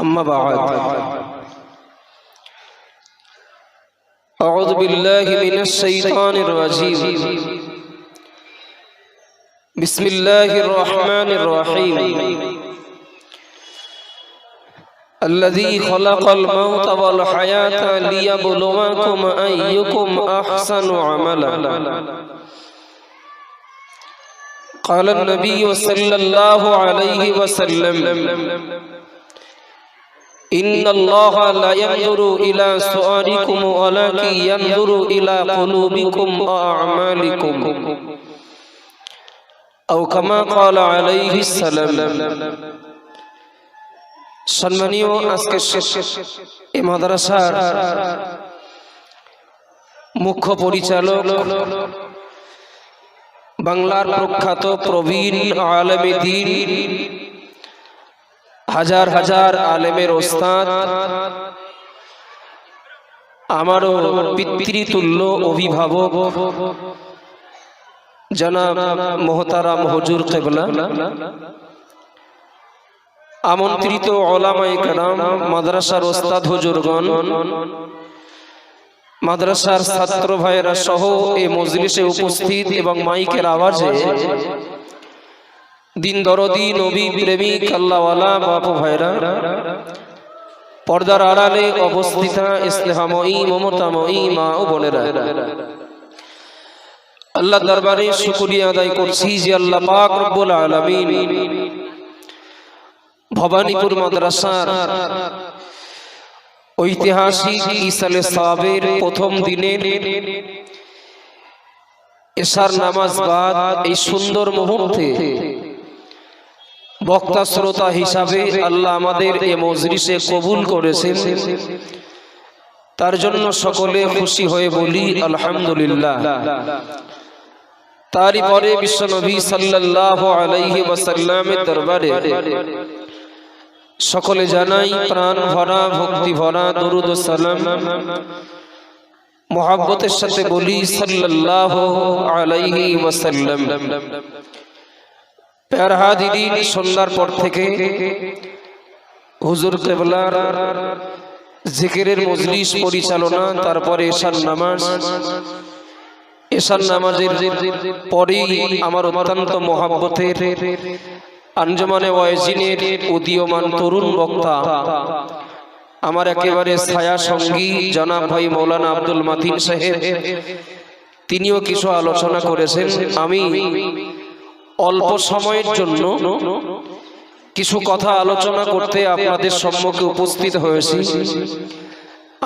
أما بعد أعوذ بالله من الشيطان الرجيم بسم الله الرحمن الرحيم الذي خلق الموت والحياة ليبلوكم أيكم أحسن عملا قال النبي صلى الله عليه وسلم إن الله لا ينظر إلى صوركم ولكن ينظر إلى قلوبكم وأعمالكم أو كما قال عليه السلام সম্মানীয় আজকে এই মাদ্রাসার মুখ্য পরিচালক বাংলার প্রখ্যাত প্রবীণ আলেমে দ্বীন হাজার হাজার আলেমের ওস্তাদ আমারও পিতৃতুল্য অভিভাবক জনাব মোহতারাম হুজুর কিবলা, আমন্ত্রিত উলামায়ে কেরাম, মাদ্রাসার ওস্তাদ হুজুরগণ, মাদ্রাসার ছাত্র ভাইয়েরা সহ এই মজলিসে উপস্থিত এবং মাইকের আওয়াজে দিন দরদি নবী প্রেমিক আল্লাহওয়ালা বাপু ভাইরা, পর্দার আড়ালে অবস্থিতা স্নেহময়ী মমতাময়ী মা ও বোনেরা, আল্লাহ দরবারে শুকরিয়া আদায় করছি যে আল্লাহ পাক রব্বুল আলামিন ভবানীপুর মাদ্রাসার ঐতিহাসিক ইসালে সাহাবের প্রথম দিনের এশার নামাজ বাদ এই সুন্দর মুহূর্তে বক্তা শ্রোতা হিসাবে আল্লাহ আমাদের এই মজলিসে কবুল করেছেন, তার জন্য সকলে খুশি হয়ে বলি আলহামদুলিল্লাহ। তারই পরে বিশ্বনবী সাল্লাল্লাহু আলাইহি ওয়াসাল্লামের দরবারে সকলে জানাই প্রাণ ভরা ভক্তি ভরা দরুদ ও সালাম, মুহাব্বতের সাথে বলি সাল্লাল্লাহু আলাইহি ওয়াসাল্লাম। প্যারা হাজিরিন, সন্ধ্যার পর থেকে হুজুর কিবলার জিকিরের মজলিস পরিচালনা, তারপরে এশার নামাজ, এশার নামাজের পরেই আমার অত্যন্ত মুহাব্বতের আঞ্জুমানে ওয়াইজিনের উদীয়মান তরুণ বক্তা, আমার একেবারে ছায়া সঙ্গী জনাব ভাই মৌলানা আব্দুল মাতিন সাহেব, তিনিও কিছু আলোচনা করেছেন। আমি অল্প সময়ের জন্য কিছু কথা আলোচনা করতে আপনাদের সম্মুখে উপস্থিত হয়েছি।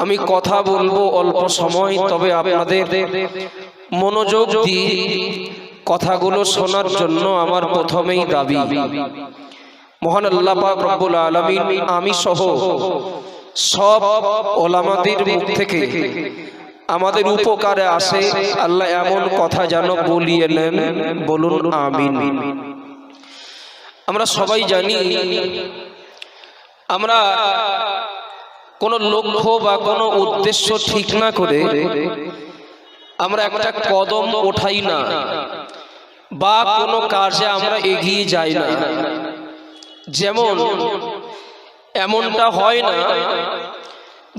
আমি কথা বলবো অল্প সময়, তবে আপনাদের মনোযোগ দিয়ে কথাগুলো শোনার জন্য আমার প্রথমেই দাবি, মহান আল্লাহ পাক রব্বুল আলামিন আমি সহ সব ওলামাদের মুখ থেকে আমাদের উপকারে আসে আল্লাহ এমন কথা যেন বলিয়ে নেন, বলুন আমিন। আমরা সবাই জানি আমরা কোনো লক্ষ্য বা কোনো উদ্দেশ্য ঠিক না করে আমরা একটা কদম ওঠাই না বা কোনো কাজে আমরা এগিয়ে যাই না। যেমন এমনটা হয় না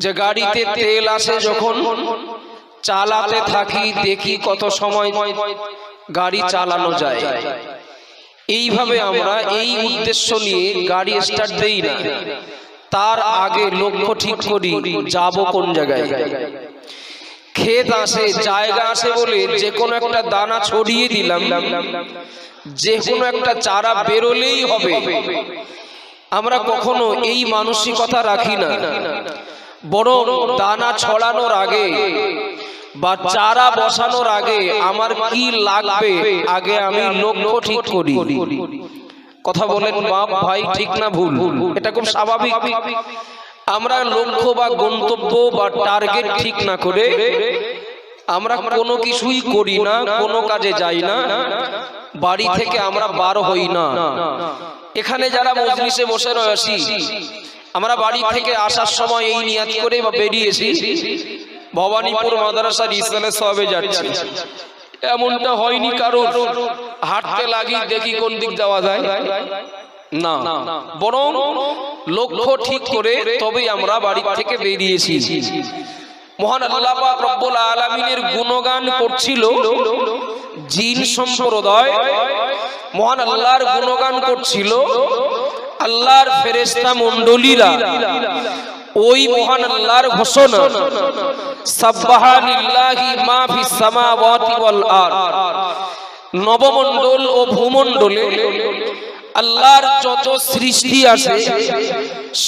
যে গাড়িতে তেল আসে, যখন চালাতে থাকি দেখি কত সময় গাড়ি চালানো যায়। এইভাবে আমরা এই উদ্দেশ্য নিয়ে গাড়ি স্টার্ট দেই না, তার আগে লক্ষ্য ঠিক করি যাব কোন জায়গায়। ক্ষেত আসে, জায়গা আসে বলে যে কোনো একটা দানা ছড়িয়ে দিলাম, যে কোনো একটা চারা বেরোলেই হবে। আমরা কখনো এই মানসিকতা রাখি না, বরং দানা ছড়ানোর আগে বা চারা বসানোর আগে আমার কি লাগবে আগে আমি লক্ষ্য ঠিক করি। কথা বলেন বাপ ভাই, ঠিক না ভুল? এটা খুব স্বাভাবিক। আমরা লক্ষ্য বা গন্তব্য বা টার্গেট ঠিক না করে আমরা কোনো কিছুই করি না, কোনো কাজে যাই না, বাড়ি থেকে আমরা বার হই না। এখানে যারা মজলিসে বসে রয়েছি, আমরা বাড়ি থেকে আসার সময় এই নিয়াত করে বেরিয়েছি ভবানীপুর মাদ্রাসার ইসলামের সবে যাচ্ছি। এমনটা হয়নি কারণ হাঁটতে লাগি দেখি কোন দিক যাওয়া যায় না, বরং লক্ষ্য ঠিক করে তবেই আমরা বাড়ি থেকে বেরিয়েছি। মহান আল্লাহ পাক রব্বুল আলামিনের গুণগান করছিল জিন সম্প্রদায়, মহান আল্লাহর গুণগান করছিল আল্লাহর ফেরেশতা মণ্ডলীরা। ওই মহান আল্লাহর ঘোষণা, সাব্বাহা লিল্লাহি মা ফিস সামাওয়াতি ওয়াল আরদ, নবমণ্ডল ও ভূমণ্ডলে আল্লাহর যত সৃষ্টি আছে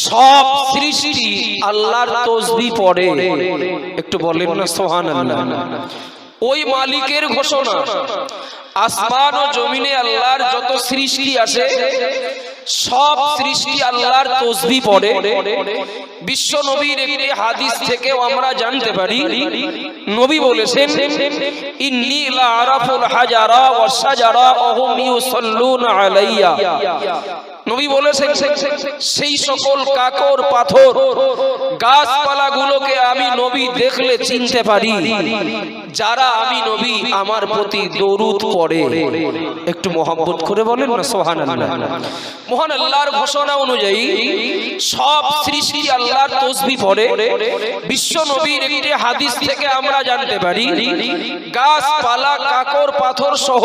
সব সৃষ্টি আল্লাহর তাসবিহ পড়ে। একটু বলেন না সুবহানাল্লাহ। ওই মালিকের ঘোষণা, আসমান ও জমিনে আল্লাহর যত সৃষ্টি আছে সব সৃষ্টি আল্লাহর তাসবিহ পড়ে। বিশ্ব নবীর একটি হাদিস থেকেও আমরা জানতে পারি, নবী বলেছেন, ইন্নী লা আরাফুল হাজারা ওয়াস শাজারা ওয়া হুম ইউসাল্লুনা আলাইয়া। নবী বলেছেন সেই সকল কাকর পাথর গাছপালাগুলোকে আমি নবী দেখলে চিনতে পারি যারা আমি নবী আমার প্রতি দরুদ পড়ে। একটু মহব্বত করে বলেন না সুবহানাল্লাহ। মহান আল্লাহর ঘোষণা অনুযায়ী সব সৃষ্টি আল্লাহর তাসবিহ পড়ে। বিশ্ব নবীর একটি হাদিস থেকে আমরা জানতে পারি গাছপালা কাকর পাথর সহ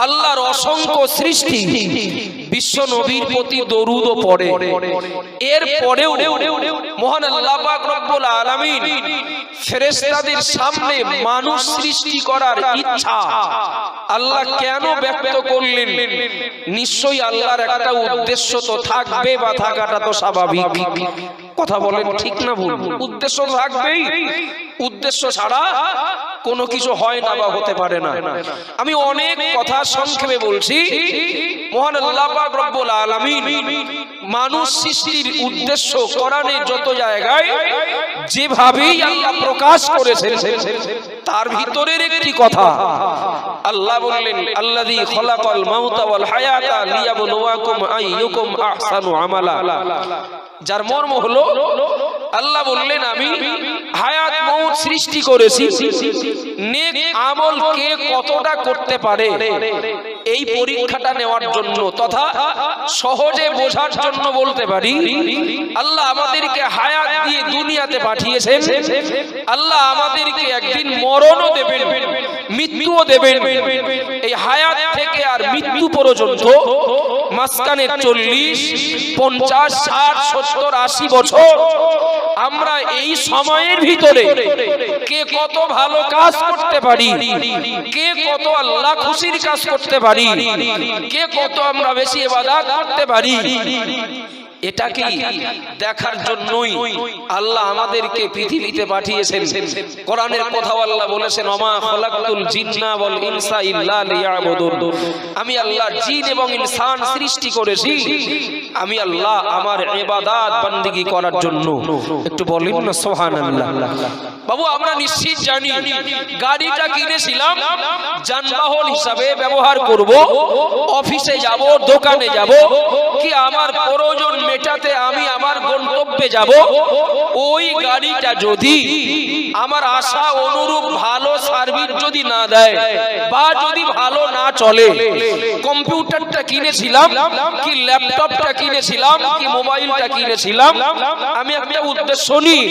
আল্লাহর অসংখ্য সৃষ্টি বিশ্ব নবীর প্রতি দরুদ পড়ে। এর পরেও মহান আল্লাহ পাক রব্বুল আলামিন ফেরেশতাদের সামনে মানুষ সৃষ্টি করার ইচ্ছা আল্লাহ কেন ব্যক্ত করলেন? নিশ্চয়ই আল্লাহর একটা উদ্দেশ্য তো থাকবে, বা থাকাটা তো স্বাভাবিক। কথা বলেন ঠিক না ভুল? উদ্দেশ্য থাকবেই, উদ্দেশ্য ছাড়া কোনো কিছু হয় না বা হতে পারে না। আমি অনেক কথা সংক্ষেপে বলছি। মহান আল্লাহ পাক রব্বুল আলামিন মানুষ সৃষ্টির উদ্দেশ্য কোরআনে যত জায়গায় যেভাবেই আল্লাহ প্রকাশ করেছেন তার ভিতরের একটি কথা আল্লাহ বললেন, আল্লাযী খলাকাল মাউতা ওয়াল হায়াতা লিয়াবলুয়াকুম আইয়ুকুম আহসানু আমালা। যার মর্ম হলো আল্লাহ বললেন আমি হায়াত মউত সৃষ্টি করেছি নেক আমল কে কতটা করতে পারে এই পরীক্ষাটা নেওয়ার জন্য, তথা সহজে বোঝার জন্য বলতে পারি আল্লাহ আমাদেরকে হায়াত দিয়ে দুনিয়াতে পাঠিয়েছেন। আল্লাহ আমাদেরকে একদিন মরণও দেবেন, মৃত্যুও দেবেন। এই হায়াত থেকে আর মৃত্যু পর্যন্ত মাঝখানে 40, 50, 60, 70, 80 বছর আমরা এই সময়ের ভিতরে কে কত ভালো কাজ করতে পারি, কে কত আল্লাহ খুশির কাজ করতে পারি, কে কত আমরা বেশি ইবাদত করতে পারি, এটা কি দেখার জন্যই আল্লাহ আমাদেরকে পৃথিবীতে পাঠিয়েছেন। কোরআনের কথা আল্লাহ বলেছেন, ওমা খলাকতুল জিন্না ওয়াল ইনসা ইল্লা লিয়াবুদুন। আমি আল্লাহ জিন এবং ইনসান সৃষ্টি করেছি আমি আল্লাহ আমার ইবাদত বান্দিগি করার জন্য। একটু বলেন না সুবহানাল্লাহ। বাবু আমরা নিশ্চিত জানি গাড়িটা কিনেছিলাম যানবাহন হিসাবে ব্যবহার করব, অফিসে যাব, দোকানে যাব, কি আমার প্রয়োজন মেটাতে আমি আমার গন্তব্যে যাব। ওই গাড়িটা যদি আমার আশা অনুরূপ ভালো সার্ভিস যদি না দেয় বা যদি ভালো না চলে, কম্পিউটারটা কিনেছিলাম কি ল্যাপটপটা কিনেছিলাম কি মোবাইলটা কিনেছিলাম, আমি একটা উদ্দেশ্য নিই,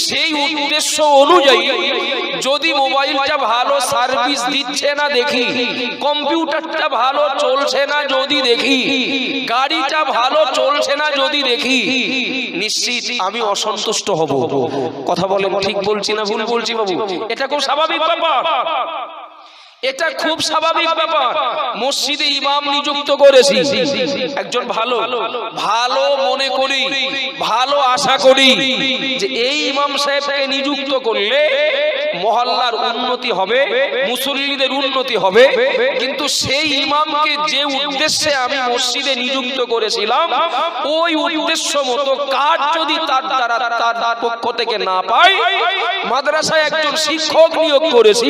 সেই উদ্দেশ্য অনুযায়ী যদি মোবাইলটা ভালো সার্ভিস দিচ্ছে না দেখি, কম্পিউটারটা ভালো চলছে না যদি দেখি, গাড়িটা ভালো চলছে না যদি দেখি, নিশ্চিত আমি অসন্তুষ্ট হব। কথা বলেন ঠিক বলছি না ভুল বলছি বাবু? এটা খুব স্বাভাবিক ব্যাপার, এটা খুব স্বাভাবিক ব্যাপার। মসজিদে ইমাম নিযুক্ত করেছি, একজন ভালো ভালো মনে করি, ভালো আশা করি যে এই ইমাম সাহেবকে নিযুক্ত করলে মহল্লার উন্নতি হবে, মুসল্লিদের উন্নতি হবে। কিন্তু সেই ইমামকে যে উদ্দেশ্যে আমি মসজিদে নিযুক্ত করেছিলাম ওই উদ্দেশ্য মতো কাজ যদি তার দ্বারা তার পক্ষ থেকে না পাই, মাদ্রাসায় একজন শিক্ষক নিয়োগ করেছি,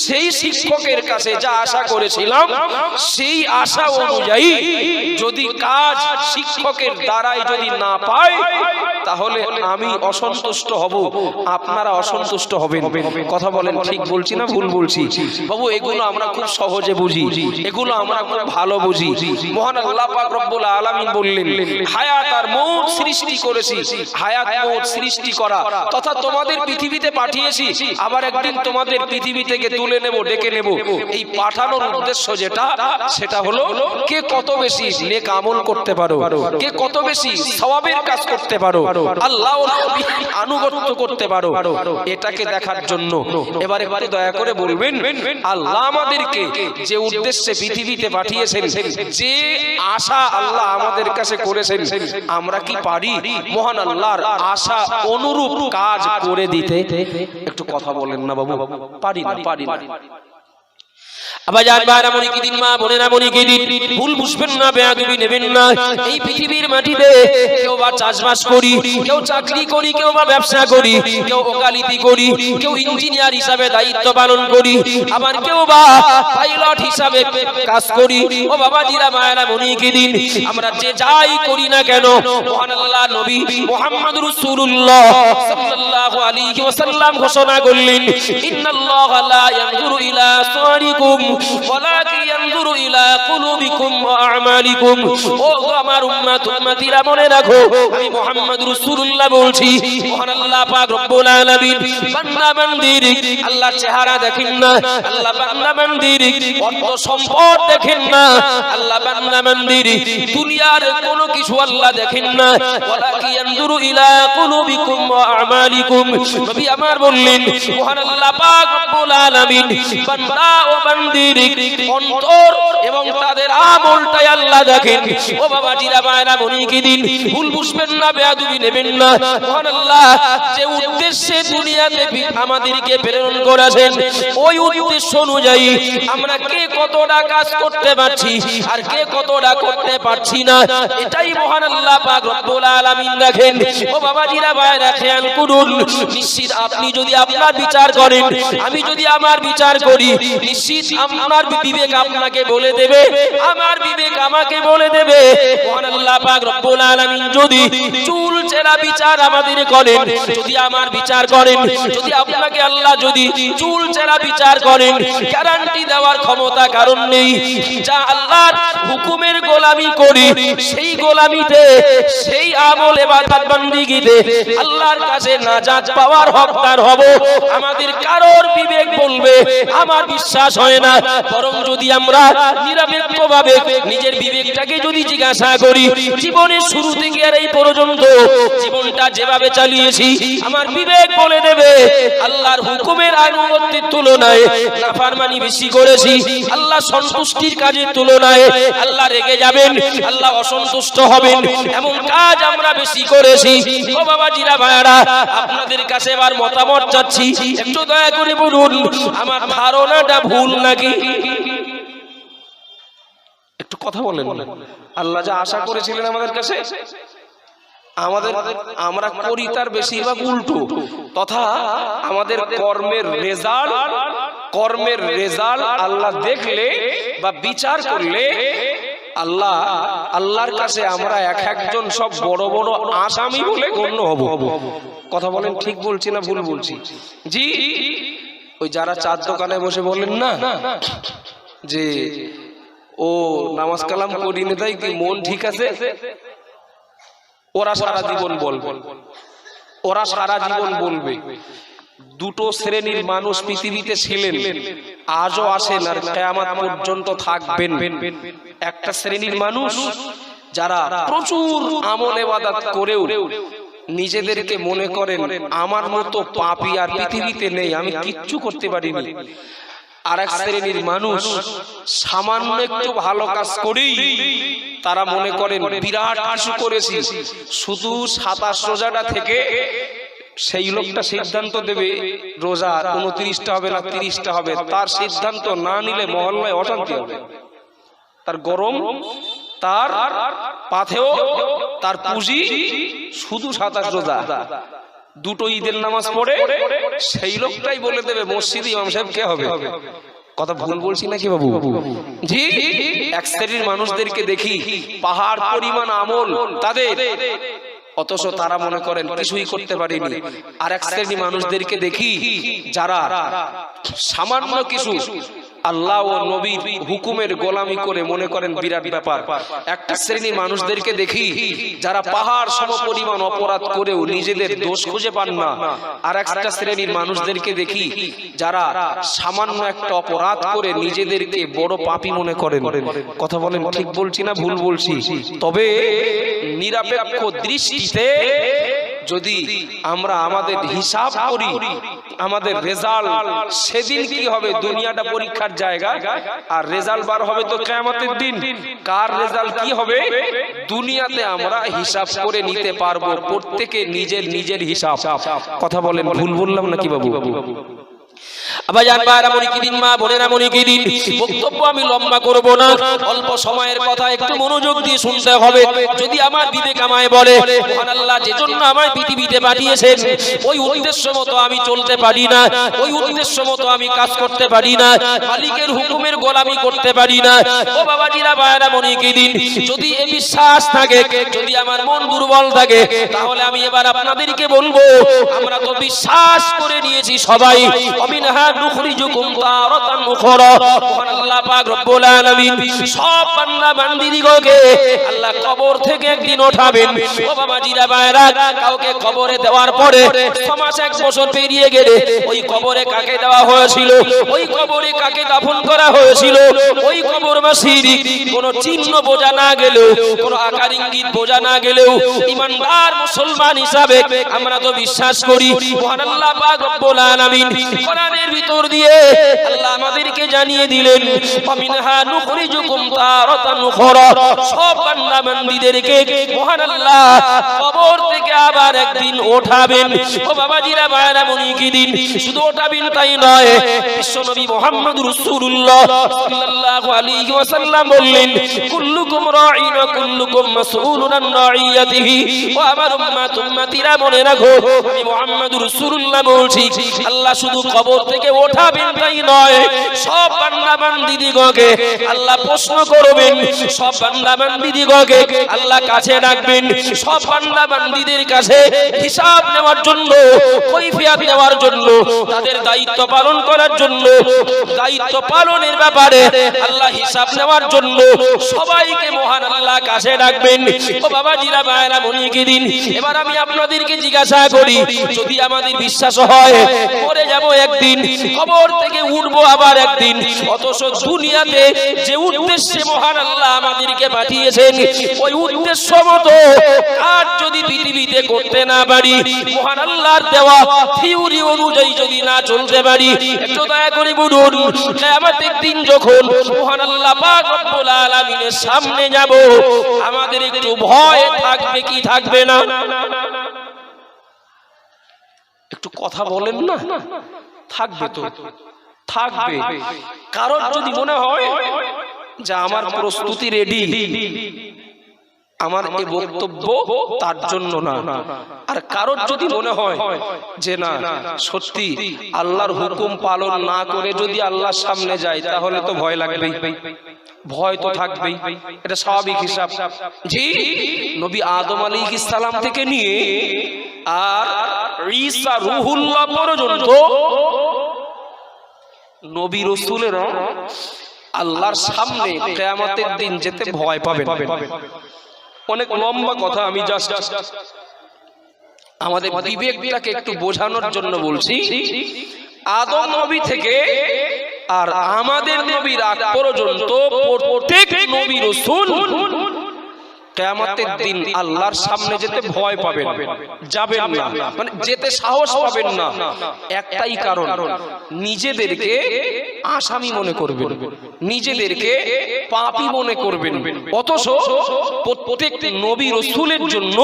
সেই শিক্ষকের কাছে যা আশা করেছিলাম সেই আশা অনুযায়ী যদি কাজ শিক্ষকের দ্বারাই যদি না পাই তাহলে আমি অসন্তুষ্ট হব, আপনারা অসন্তুষ্ট হবেন। কথা বলেন ঠিক বলছি না ভুল বলছি? বাবু এগুলো আমরা খুব সহজে বুঝি, এগুলো আমরা খুব ভালো বুঝি। মহান আল্লাহ পাক রব্বুল আলামিন বললেন হায়াত আর মউত সৃষ্টি করেছি, হায়াত মউত সৃষ্টি করা তথা তোমাদের পৃথিবীতে পাঠিয়েছি, আবার একদিন তোমাদের পৃথিবী থেকে তুলে নেব, ডেকে নেব। এই পাঠানোর উদ্দেশ্য যেটা, সেটা হলো কে কত বেশি নেক আমল করতে পারো, কে কত বেশি সওয়াবের কাজ করতে পারো, আল্লাহ ও নবী আনুগত্য করতে পারো, এটাকে দেখার জন্য। এবারে দয়া করে বলবেন আল্লাহ আমাদেরকে যে উদ্দেশ্যে পৃথিবীতে পাঠিয়েছেন, যে আশা আল্লাহ আমাদের কাছে করেছেন, আমরা কি পারি মহান আল্লাহর আশা অনুরূপ কাজ করে দিতে? একটু কথা বলেন না বাবু, পারি না, পারি না। আবাজান ভাইরা মনিকি দিন, মা বোনেরা মনিকি দিন, ভুল বুঝবেন না, বেয়াদবি নেবেন না। এই পৃথিবীর মাটিতে কেউ বা চাষবাস করি, কেউ চাকরি করি, কেউ বা ব্যবসা করি, কেউ ওকালতি করি, কেউ ইঞ্জিনিয়ার হিসাবে দায়িত্ব পালন করি, আবার কেউ বা পাইলট হিসাবে কাজ করি। ও বাবাজিরা মায়েরা মনিকি দিন, আমরা যে যাই করি না কেন, মহান আল্লাহ নবী মুহাম্মদ রাসূলুল্লাহ সাল্লাল্লাহু আলাইহি ওয়াসাল্লাম ঘোষণা করলেন ইন্নাল্লাহা লা ইয়ানজুরু ইলা সুওয়ারিকুম ওয়ালাকিন ইয়ানজুরু ইলা কুলুবিকুম ওয়া আমালিকুম। ও আমার উম্মত উম্মতিরা মনে রাখো, আমি মুহাম্মদ রাসূলুল্লাহ বলছি, মহান আল্লাহ পাক রব্বুল আলামিন বান্দা বান্দির আল্লাহর চেহারা দেখেন না, আল্লাহ বান্দা বান্দির অর্থ সম্পদ দেখেন না, আল্লাহ বান্দা বান্দির দুনিয়ার কোনো কিছু আল্লাহ দেখেন না, ওয়ালাকিন ইয়ানজুরু ইলা কুলুবিকুম ওয়া আমালিকুম। নবী আমার বললেন মহান আল্লাহ পাক রব্বুল আলামিন বান্দা ও বান্দির অন্তর এবং তাদের আমলটাই আল্লাহ দেখেন। ও বাবাজিরা মায়েরা মনিকি দিন, ভুল বুঝবেন না, বেয়াদবি নেবেন না। মহান আল্লাহ যে উদ্দেশ্যে দুনিয়াতে আমাদেরকে প্রেরণ করেছেন, ওই উদ্দেশ্য অনুযায়ী আমরা কে কতটা কাজ করতে পারছি আর কে কতটা করতে পারছি না, এটাই মহান আল্লাহ পাক রব্বুল আলামিন দেখেন। ও বাবাজিরা মায়েরা খেয়াল করুন, নিশ্চিত আপনি যদি আপনার বিচার করেন, আমি যদি আমার বিচার করি, নিশ্চিত আমার বিবেক আপনাকে বলে দেবে, আমার বিবেক আমাকে বলে দেবে মহান আল্লাহ পাক রব্বুল আলামিন যদি চুল চেরা বিচার আমাদের করেন, যদি আমার বিচার করেন, যদি আপনাকে আল্লাহ যদি চুল চেরা বিচার করেন, গ্যারান্টি দেওয়ার ক্ষমতা কারণ নেই। যা আল্লাহর হুকুমের গোলামি করি, সেই গোলামিতে, সেই আমল ইবাদত বান্দিগিতে আল্লাহর কাছে নাজাত পাওয়ার হকদার হব। আমাদের কারোর বিবেক বলবে আমার বিশ্বাস হয় না, বরং যদি আমরা নিরপেক্ষভাবে নিজের বিবেকটাকে যদি জিজ্ঞাসা করি, জীবনের শুরু থেকে আর এই পর্যন্ত জীবনটা যেভাবে চালিয়েছি, আমার বিবেক বলে দেবে আল্লাহর হুকুমের আনুগত্যের তুলনায় নাফরমানি বেশি করেছি, আল্লাহ সন্তুষ্টির কাজের তুলনায় আল্লাহ রেগে যাবেন, আল্লাহ অসন্তুষ্ট হবেন, এমন কাজ আমরা বেশি করেছি। ও বাবাজিরা ভাইরা, আপনাদের কাছে এবার মতামত চাচ্ছি, একটু দয়া করে বলুন আমার ধারণাটা ভুল নাকি? একটু কথা বলেন। আল্লাহ যা আশা করেছিলেন আমাদের কাছে, আমরা করি তার বেশিরভাগ উল্টো, তথা আমাদের কর্মের রেজাল্ট আল্লাহ দেখলে বা বিচার করলে আল্লাহর কাছে আমরা এক একজন সব বড় বড় আসামি বলে গণ্য হব। কথা বলেন ঠিক বলছি না ভুল বলছি? জি, ওই যারা চার দোকানে বসে বলেন না যে ও নামাজ কালাম করি না তাই কি মন ঠিক আছে, ওরা সারা জীবন বলবে, ওরা সারা জীবন বলবে। দুটো শ্রেণীর মানুষ পৃথিবীতে ছিলেন, আজও আছেন আর কিয়ামত পর্যন্ত থাকবেন। একটা শ্রেণীর মানুষ যারা প্রচুর আমল ইবাদত করেও নিজেদেরকে মনে করেন আমার মতো পাপী আর পৃথিবীতে নেই, আমি কিচ্ছু করতে পারিনি। আর এক শ্রেণীর মানুষ সামান্য একটু ভালো কাজ করেই তারা মনে করেন বিরাট কিছু করেছি। শুধু 27 রোজাটা থেকে সেই লোকটা সিদ্ধান্ত দেবে রোজা 29টা হবে না 30টা হবে, তার সিদ্ধান্ত না নিলে মহল্লায় অশান্তি হবে। তার গরম, তার পাথেও, তার পুঁজি শুধু 27 রোজা, দুটো ঈদের নামাজ পড়ে সেই লোকটাই বলে দেবে মসজিদে ইমাম সাহেব কে হবে। কথা ভুল বলছি নাকি বাবু? জি, এক শ্রেণীর মানুষদেরকে দেখি পাহাড় পরিমাণ আমল তাদের, অথচ তারা মনে করেন কিছুই করতে পারেনি। আর এক শ্রেণী মানুষদেরকে দেখি যারা সামান্য কিছু আল্লাহ ও নবীর হুকুমের গোলামি করে মনে করেন বিরাট ব্যাপার। একটা শ্রেণী মানুষদেরকে দেখি যারা পাহাড় সমপরিমাণ অপরাধ করেও নিজেদের দোষ খুঁজে পান না। আর একটা শ্রেণীর মানুষদেরকে দেখি যারা সামান্য একটা অপরাধ করে নিজেদেরকে বড় পাপী মনে করেন। কথা বলেন ঠিক বলছি না ভুল বলছি? তবে নিরপেক্ষ দৃষ্টিতে যদি আমরা আমাদের হিসাব করি, আমাদের রেজাল্ট সেদিন কি হবে? দুনিয়াটা পরীক্ষার জায়গা, আর রেজাল্ট বার হবে তো কিয়ামতের দিন। কার রেজাল্ট কি হবে দুনিয়াতে আমরা হিসাব করে নিতে পারবো, প্রত্যেকে নিজের নিজের হিসাব। কথা বলেন ভুল বললাম নাকি বাবু? আবাজান ভাইরা মনিকিদিন, মা বোনেরা মনিকিদিন, বক্তব্য আমি লম্বা করব না, অল্প সময়ের কথা একটু মনোযোগ দিয়ে শুনতে হবে। যদি আমার বিবেক আমায় বলে মহান আল্লাহ যে জন্য আমায় পৃথিবীতে পাঠিয়েছেন ওই উদ্দেশ্য মতো আমি চলতে পারি না, ওই উদ্দেশ্য মতো আমি কাজ করতে পারি না, মালিকের হুকুমের গোলামি করতে পারি না, ও বাবাজিরা ভাইরা মনিকিদিন, যদি এই বিশ্বাস থাকে, যদি আমার মন দুর্বল থাকে, তাহলে আমি এবার আপনাদেরকে বলবো আমরা তো বিশ্বাস করে নিয়েছি সবাই অমিনহা নুখরিজুকুম তারাতান উখরা। মহান আল্লাহ পাক রব্বুল আলামিন সব বান্দা বান্দীদিগকে আল্লাহ কবর থেকে একদিন ওঠাবেন। ও বাবাজিরা ভাইরা, কাউকে কবরে দেওয়ার পরে 6 মাস 1 বছর পেরিয়ে গেলে ওই কবরে কাকে দেওয়া হয়েছিল, ওই কবরে কাকে দাফন করা হয়েছিল, ওই কবরবাসীর কোনো চিহ্ন বোঝা না গেলেও, কোনো আকার ইঙ্গিত বোঝা না গেলেও ঈমানদার মুসলমান হিসাবে আমরা তো বিশ্বাস করি মহান আল্লাহ পাক রব্বুল আলামিন কোরআনের ভিতর দিয়ে আল্লাহ আমাদেরকে জানিয়ে দিলেন ফামিনহা নুখরিজুকুম তারাতান উখরা। সব বান্দা বান্দীদেরকে মহান আল্লাহ কবর থেকে আবার একদিন ওঠাবেন। ও বাবাজিরা ভাইরা মনিকিদিন, শুধু ওঠাবেন তাই নয়, বিশ্বনবী মুহাম্মদুর রাসূলুল্লাহ সাল্লাল্লাহু আলাইহি ওয়াসাল্লাম বললেন কুল্লুকুম রাঈন ওয়া কুল্লুকুম মাসউলুন আন রাঈয়াতিহি। ও আমার উম্মত উম্মতিরা মনে রাখো, আমি মুহাম্মদুর রাসূলুল্লাহ বলছি, আল্লাহ শুধু কবর থেকে ওঠাবেন তাই নয়, সব বান্দা বান্দীদিগকে আল্লাহ প্রশ্ন করবেন, সব বান্দা বান্দীদিগকে আল্লাহ কাছে ডাকবেন, সব বান্দা বান্দীদের কাছে হিসাব নেওয়ার জন্য, কৈফিয়ত নেওয়ার জন্য, তাদের দায়িত্ব পালন করার জন্য, দায়িত্ব পালনের ব্যাপারে আল্লাহ হিসাব নেওয়ার জন্য সবাইকে মহান আল্লাহ কাছে ডাকবেন। ও বাবাজিরা ভাইরা মনিকিদিন, এবার আমি আপনাদেরকে জিজ্ঞাসা করি, যদি আমাদের বিশ্বাস হয় মরে যাব একদিন, কবর থেকে উঠবো আবার একদিন, অথচ দুনিয়াতে যে উদ্দেশ্যে মহান আল্লাহ আমাদেরকে পাঠিয়েছেন ওই উদ্দেশ্য মতো কাজ যদি পৃথিবীতে করতে না পারি, মহান আল্লাহর দেওয়া থিওরি অনুযায়ী যদি না চলতে পারি, একটু দয়া করে বলুন কিয়ামতের দিন যখন মহান আল্লাহ পাক রব্বুল আলামিনের সামনে যাব আমাদের একটু ভয় থাকবে কি থাকবে না? একটু কথা বলেন না। থাকবে তো থাকবে। কারণ যদি মনে হয় যে আমার প্রস্তুতি রেডি, আমার এই বক্তব্য তার জন্য না, আর কারোর যদি মনে হয় যে না সত্যি আল্লাহর হুকুম পালন না করে যদি আল্লাহর সামনে যায় তাহলে তো ভয় লাগবেই, ভয় তো থাকবেই, এটা স্বাভাবিক হিসাব। জি, নবী আদম আলাইহিস সালাম থেকে নিয়ে আর ঈসা রূহুল্লাহ পর্যন্ত নবী রাসূলেরা আল্লাহর সামনে কিয়ামতের দিন যেতে ভয় পাবেন। অনেক লম্বা কথা, আমি জাস্ট আমাদের বিবেকটাকে একটু বোঝানোর জন্য বলছি। আদম নবী থেকে আর আমাদের নবীর আগ পর্যন্ত প্রত্যেক নবী রাসূল কিয়ামতের দিন আল্লাহর সামনে যেতে ভয় পাবেন, যাবেন না, মানে যেতে সাহস পাবেন না। একটাই কারণ, নিজেদেরকে আসামি মনে করবেন, নিজেদেরকে পাপী মনে করবেন। অথচ প্রত্যেক নবী রাসূলের জন্য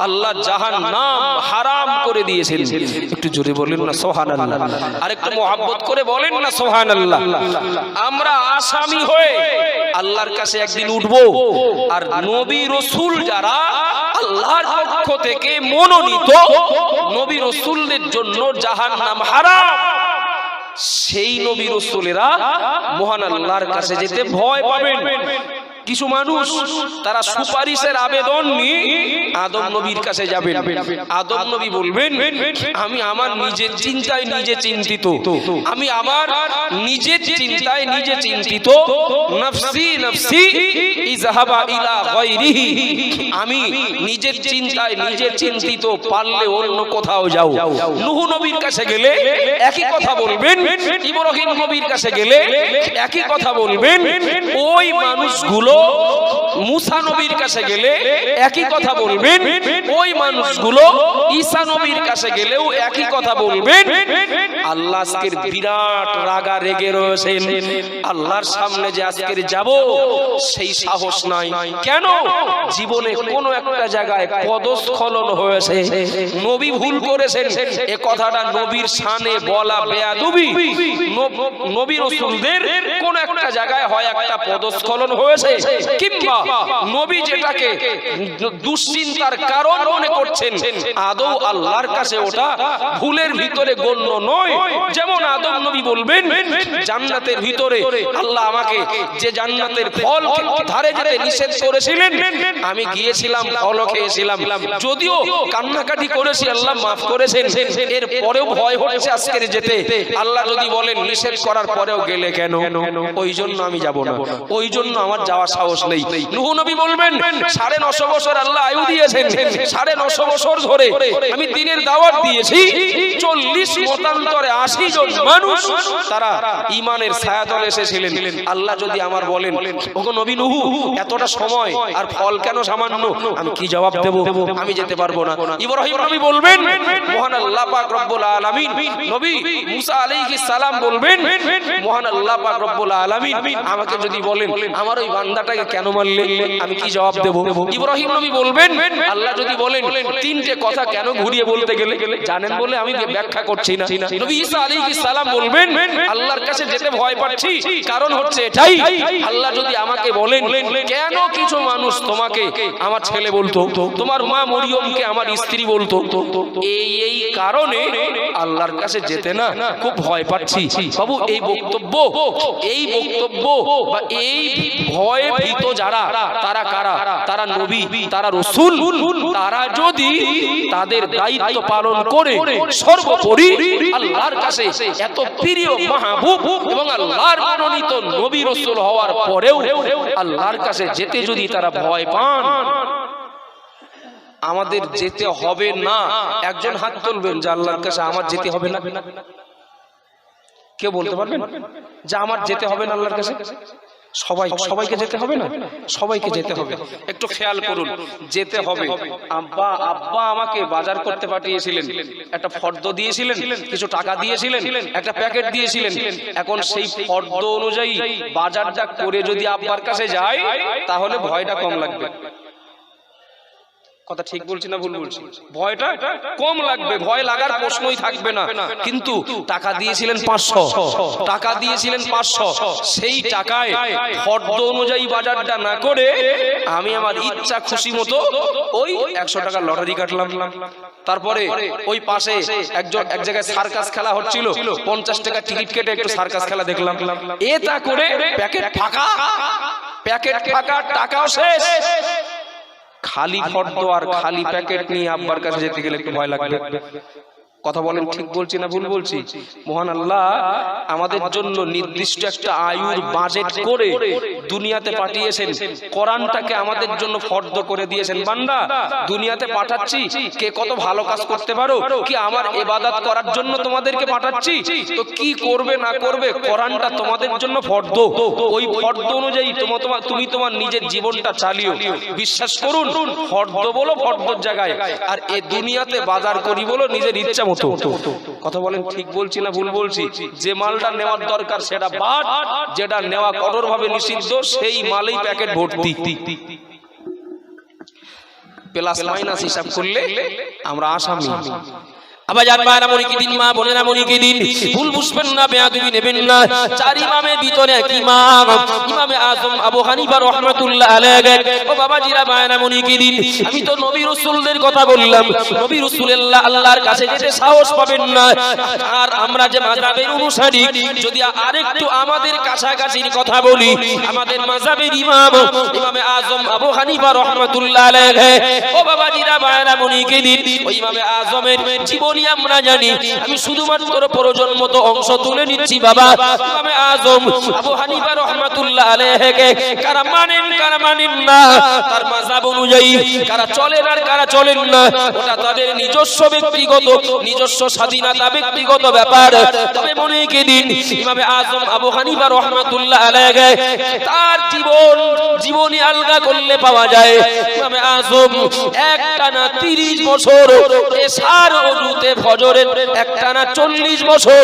আল্লাহ জাহান্নাম হারাম করে দিয়েছেন। একটু জোরে বলেন না সুবহানাল্লাহ, আর একটু মহব্বত করে বলেন না সুবহানাল্লাহ। আমরা আসামি হয়ে আল্লাহর কাছে একদিন উঠবো, আর নবী রাসূল যারা আল্লাহর পক্ষ থেকে মনোনীত নবী রাসূলদের জন্য জাহান্নাম হারাম, সেই নবী রাসূলেরা মহান আল্লাহর কাছে যেতে ভয় পাবেন। কিছু মানুষ তারা সুপারিশের আবেদন নিয়ে আদম নবীর কাছে যাবেন। আদম নবী বলবেন, আমি আমার নিজের চিন্তায় নিজে চিন্তিত, আমি আমার নিজের চিন্তায় নিজে চিন্তিত, নফসি নফসি ইযহাবা ইলা গায়রিহি, আমি নিজের চিন্তায় নিজে চিন্তিত, পারলে অন্য কোথাও যাও। নূহ নবীর কাছে গেলে একই কথা বলবেন, ইব্রাহিম নবীর কাছে গেলে একই কথা বলবেন, ওই মানুষগুলো মুসা নবীর কাছে গেলে একই কথা বলবেন, ওই মানুষগুলো ঈসা নবীর কাছে গেলেও একই কথা বলবেন। আল্লাহ আজকের বিরাট রাগা রেগে রয়েছেন, আল্লাহর সামনে যে আজকের যাব সেই সাহস নাই। কেন? জীবনে কোনো একটা জায়গায় পদস্খলন হয়েছে, নবী ভুল করেছেন, এ কথাটা নবীর শানে বলা বেয়াদবি। নবী রাসূলদের কোন একটা জায়গায় হয় একটা পদস্খলন হয়েছে, কিংবা নবী যেটাকে দুশ্চিন্তার কারণ মনে করছেন আদৌ আল্লাহর কাছে ওটা ভুলের ভিতরে গণ্য নয়। যেমন আদম নবী বলবেন, জান্নাতের ভিতরে আল্লাহ আমাকে যে জান্নাতের ফল ধারে যেতে নিষেধ করেছিলেন, আমি গিয়েছিলাম, ফলও খেয়েছিলাম, যদিও কান্নাকাটি করেছি, আল্লাহ মাফ করেছেন, এর পরেও ভয় হচ্ছে আজকের যেতে। আল্লাহ যদি বলেন নিষেধ করার পরেও গেলে কেন, ওই জন্য আমি যাব না, ওই জন্য আমার যাওয়ার সাহস নেই। নূহ নবী বলবেন, 950 বছর আল্লাহ আয়ু দিয়েছেন, 950 বছর ধরে আমি দ্বীনের দাওয়াত দিয়েছি, 40 মতান্তরে 80 জন মানুষ তারা ঈমানের ছায়াতলে এসেছিলেন। আল্লাহ যদি আমার বলেন, ওগো নবী নূহ, এতটা সময় আর ফল কেন সামান্য, আমি কি জবাব দেব? আমি যেতে পারবো না। ইব্রাহিম নবী বলবেন, মহান আল্লাহ পাক রব্বুল আলামিন, নবী মুসা আলাইহিস সালাম বলবেন, মহান আল্লাহ পাক রব্বুল আলামিন আমাকে যদি বলেন আমার ওই বান্দাটাকে কেন মারলে, আমি কি জবাব দেব? ইব্রাহিম নবী বলবেন, আল্লাহ যদি বলেন তিনটে কথা কেন ঘুরিয়ে বলতে গেলে, জানেন বলে আমি ব্যাখ্যা করছি না। নবী ঈসা আলাইহিস সালাম বলবেন, আল্লাহর কাছে যেতে ভয় পাচ্ছি, কারণ হচ্ছে এটাই, আল্লাহ যদি আমাকে বলেন কেন কিছু মানুষ তোমাকে আমার ছেলে বলতো, তোমার মা মরিয়মকে আমার স্ত্রী বলতো, এই কারণে আল্লাহর কাছে যেতে না খুব ভয় পাচ্ছি। বাবু, এই বক্তব্য বা এই ভয়ে ভীত যারা, তারা কারা? তারা নবী, তারা রাসূল, তারা যদি তাদের দায়িত্ব পালন করে সর্বোপরি আল্লাহর কাছে এত প্রিয় মাহবুব এবং আল্লাহর মনোনীত নবী রাসূল হওয়ার পরেও আল্লাহর কাছে যেতে যদি তারা ভয় পান, আমাদের যেতে হবে না। একজন হাত তুলবেন যে আল্লাহর কাছে আমার যেতে হবে না। কেউ বলতে পারবেন যে আমার যেতে হবে না আল্লাহর কাছে? সবাইকে যেতে হবে না, সবাইকে যেতে হবে। একটু খেয়াল করুন, যেতে হবে। আব্বা আমাকে বাজার করতে পাঠিয়েছিলেন, একটা ফর্দ দিয়েছিলেন, কিছু টাকা দিয়েছিলেন, একটা প্যাকেট দিয়েছিলেন। এখন সেই ফর্দ অনুযায়ী বাজারটা করে যদি আব্বার কাছে যায়, তাহলে ভয়টা কম লাগবে। কথা ঠিক বলছি না ভুল বলছি? ভয়টা কম লাগবে, ভয় লাগার প্রশ্নই থাকবে না। কিন্তু টাকা দিয়েছিলেন 500, টাকা দিয়েছিলেন 500, সেই টাকায় ফর্দ অনুযায়ী বাজারটা না করে আমি আমার ইচ্ছা খুশি মতো ওই 100 টাকার লটারি কাটলাম। তারপরে ওই পাশে এক জায়গায় সার্কাস খেলা হচ্ছিল, 50 টাকা টিকিট কেটে একটু সার্কাস খেলা দেখলাম। এটা করে প্যাকেট ফাঁকা, টাকাও শেষ। খালি ফর্দ আর খালি প্যাকেট নিয়ে আব্বার কাছে যেতে গেলে একটু ভয় লাগবে। কথা বলেন, ঠিক বলছি না ভুল বলছি? মহান আল্লাহ আমাদের জন্য নির্দিষ্ট একটা আয়ুর বাজেট করে দুনিয়াতে পাঠিয়েছেন, কোরআনটাকে আমাদের জন্য ফর্দ করে দিয়েছেন। বান্দা, দুনিয়াতে পাঠাচ্ছি, কে কত ভালো কাজ করতে পারো, কি আমার ইবাদত করার জন্য তোমাদেরকে পাঠাচ্ছি, তো কি করবে না করবে কোরআনটা তোমাদের জন্য ফর্দ। ওই ফর্দ অনুযায়ী তুমি তোমার নিজের জীবনটা চালিও। বিশ্বাস করুন, ফর্দ বলো ফর্দর জায়গায়, আর এই দুনিয়াতে বাজার করি বলো নিজের ইচ্ছা মতো। কথা বলেন, ঠিক বলছি না ভুল বলছি? যে মালটা নেওয়ার দরকার সেটা বাদ, যেটা নেওয়া কঠোরভাবে নিষিদ্ধ সেই মালেই প্যাকেট ভর্তি। প্লাস মাইনাস হিসাব করলে আমরা আসামি। আবার যার মায়েরা মনিকে দিন, মা বোনেরা মনিকে দিন, ভুল বুঝবেন না, বেয়াদবি নেবেন না। চার ইমামের ভিতরে এক ইমাম, ইমামে আজম আবু হানিফা রাহমাতুল্লাহ আলাইহি। ও বাবাজিরা, মায়েরা মনিকে দিন, আমি তো নবী রাসূলদের কথা বললাম। নবী রাসূলুল্লাহ আল্লাহর কাছে যেতে সাহস পাবেন না। আর আমরা যে মাযহাবের অনুসারী, যদি আরেকটু আমাদের কাছাকাছির কথা বলি, আমাদের মাযহাবের ইমাম ইমামে আজম আবু হানিফা রাহমাতুল্লাহ আলাইহি। ও বাবাজিরা, মায়েরা মনিকে দিন, ওই ইমামে আজমের জীবন আমরা জানি। আমি শুধুমাত্র প্রয়োজন মতো অংশ তুলে নিচ্ছি। বাবা, ইমামে আজম আবু হানিফা রাহমাতুল্লাহ আলাইহি কারা মানেন কারা মানেন না, তার মাযহাব অনুযায়ী কারা চলেন আর কারা চলেন না, ওটা তাদের নিজস্ব ব্যক্তিগত, নিজস্ব স্বাধীনতা, ব্যক্তিগত ব্যাপার। তবে মনে রেখে দিন, ইমামে আজম আবু হানিফা রাহমাতুল্লাহ আলাইহি তার জীবনী আলগা করলে পাওয়া যায়। ইমামে আজম একটানা 30 বছর এশার ওযুতে ফজরের, একটানা 40 বছর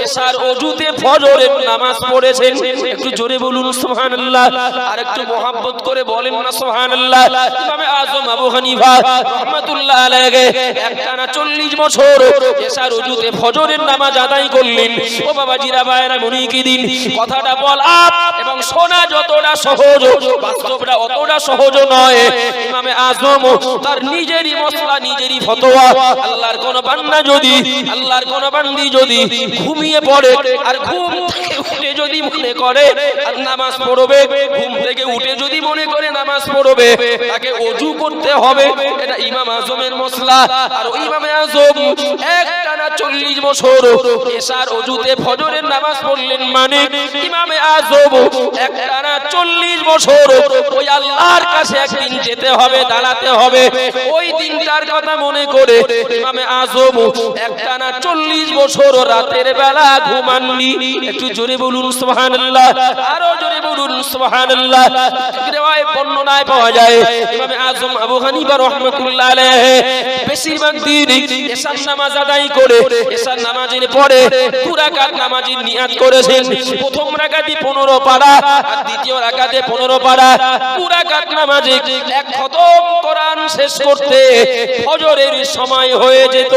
এশার ওযুতে ফজরের নামাজ পড়েছেন। একটু জোরে বলুন সুবহানাল্লাহ, আর একটু মোহাব্বত করে বলেন না সুবহানাল্লাহ। ইমামে আজম আবু হানিফা রাহমাতুল্লাহ আলাইহি একটানা 40 বছর এশার ওযুতে ফজরের নামাজ আদায় করলেন। ও বাবাজিরা, ভাইরা মনিকে দিন, কথাটা বলা এবং শোনা যতটা সহজ, বাস্তবটা অতটা সহজ নয়। ইমামে আজম তার নিজেরই মসলা, নিজেরই ফতোয়া, আল্লাহর কোন বান্দা যদি, আল্লাহর কোন বান্দি যদি ঘুমিয়ে পড়ে আর ঘুম থেকে উঠে যদি মনে করে আর নামাজ পড়বে, ঘুম থেকে উঠে যদি মনে করে নামাজ পড়বে, তাকে ওযু করতে হবে। এটা ইমাম আজমের মসলা। আর ওই ইমামে আজম একটানা 40 বছর এশার ওযুতে ফজরের নামাজ পড়লেন, মানে ইমামে আজম একটানা 40 বছর ওই আল্লাহর কাছে একদিন যেতে হবে, দাঁড়াতে হবে। ওই দিনটার কথা মনে করে ইমামে আজম একটানা 40 বছর রাতের বেলা ঘুমাননি। একটু জোরে বলুন সুবহানাল্লাহ, আরো জোরে বলুন সুবহানাল্লাহ। রিওয়ায়াত বর্ণনায় পাওয়া যায়, ইমামে আজম আবু হানিফা রাহমাতুল্লাহ আলাইহি বেশিরভাগ দিন এশার নামাজ আদায় করে এশার নামাজের পরে 2 রাকাত নামাজের নিয়াত করেছেন। প্রথম রাকাতে 15 পারা আর দ্বিতীয় রাকাতে 15 পারা। 2 রাকাত নামাজে এক খতম কোরআন শেষ করতে ফজরের সময় হয়ে যেত।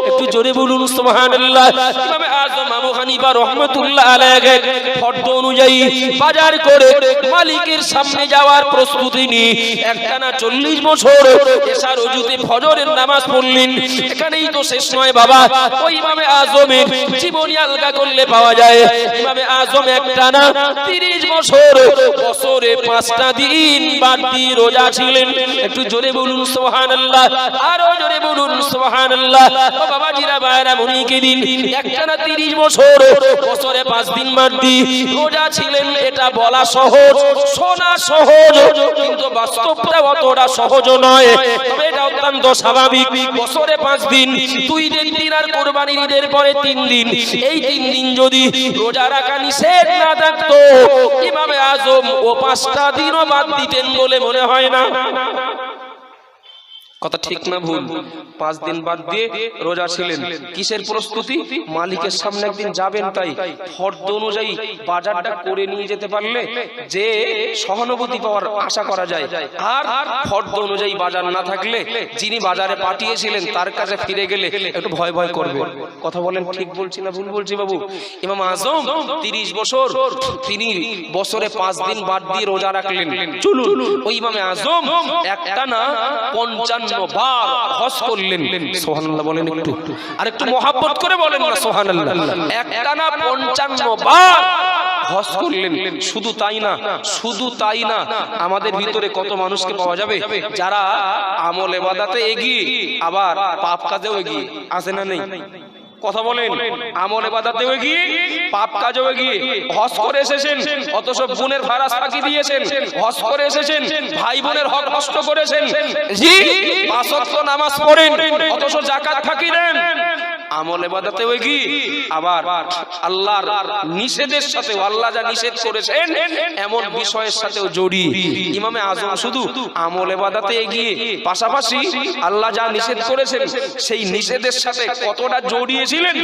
একটু জোরে বলুন সুবহানাল্লাহ। ইমামে আজম আবু হানিফা রাহমাতুল্লাহ আলাইহি ফরজ অনুযায়ী বাজার করে মালিকের সামনে যাওয়ার প্রস্তুতি নিয়ে একটানা 40 বছর এশার ওযুতে ফজরের নামাজ পড়লেন। এখানেই তো শেষ নয় বাবা, ওই ইমামে আজমের জীবনী আলগা করলে পাওয়া যায়। ইমামে আজম একটানা 30 বছর বছরে 5টা দিন বাদ দিয়ে রোজা ছিলেন। একটু জোরে বলুন সুবহানাল্লাহ, আরো জোরে বলুন সুবহানাল্লাহ। ও বাবাজিরা, ভাইরা মনিকে দিন, একটানা 30 বছর বছরে 5 দিন বাদ দিয়ে রোজা ছিলেন। এটা বলা সহজ, শোনা সহজ, কিন্তু বাস্তবটা অতটা সহজ নয়। তবে এটা অত্যন্ত স্বাভাবিক। বছরে 5 দিন, 2 দিন আর কুরবানির ঈদের পরে 3 দিন, এই 3 দিন যদি রোজা রাখা নিষেধ না থাকতো, ইমামে আজম ও 5টা দিনও বাদ দিতেন বলে মনে হয় না। কথা ঠিক না ভুল? 5 দিন বাদ দিয়ে রোজা ছিলেন। কিসের প্রস্তুতি? মালিকের সামনে একদিন যাবেন, তাই ফরজ অনুযায়ী বাজারটা করে নিয়ে যেতে পারলে যে সহানুভূতি পাওয়ার আশা করা যায়। আর ফরজ অনুযায়ী বাজার না থাকলে যিনি বাজারে পাঠিয়েছিলেন তার কাছে ফিরে গেলে একটু ভয় ভয় করবে। কথা বলেন, ঠিক বলছি না ভুল বলছি বাবু? ইমাম আজম 30 বছর, তিনি বছরে 5 দিন বাদ দিয়ে রোজা রাখলেন। চলুন, ওই ইমামে আজম একটানা 55 বার হজ করলেন। সুবহানাল্লাহ বলেন একটু, আর একটু মোহাব্বত করে বলেন না সুবহানাল্লাহ। একটানা 55 বার হজ করলেন। শুধু তাই না, শুধু তাই না, আমাদের ভিতরে কত মানুষকে পাওয়া যাবে যারা আমল ইবাদতে এগিয়ে আবার পাপ কাজেও এগিয়ে আছে না নেই? কথা বলেন, আমল ইবাদতেও এগিয়ে, পাপ কাজেও এগিয়ে। হজ করে এসেছেন, অথচ বোনের ফারাজ ফাঁকি দিয়েছেন। হজ করে এসেছেন, ভাই বোনের হক নষ্ট করেছেন। জি, 5 ওয়াক্ত নামাজ পড়েন, অথচ যাকাত ফাঁকি দেন। আমল ইবাদতেও এগিয়ে, আবার আল্লাহর নিষেধের সাথে, আল্লাহ যা নিষেধ করেছেন এমন বিষয়ের সাথেও জড়িয়ে। ইমামে আজম শুধু আমল ইবাদতে এগিয়ে, পাশাপাশি আল্লাহ যা নিষেধ করেছেন সেই নিষেধের সাথে কতটা জড়িয়েছিলেন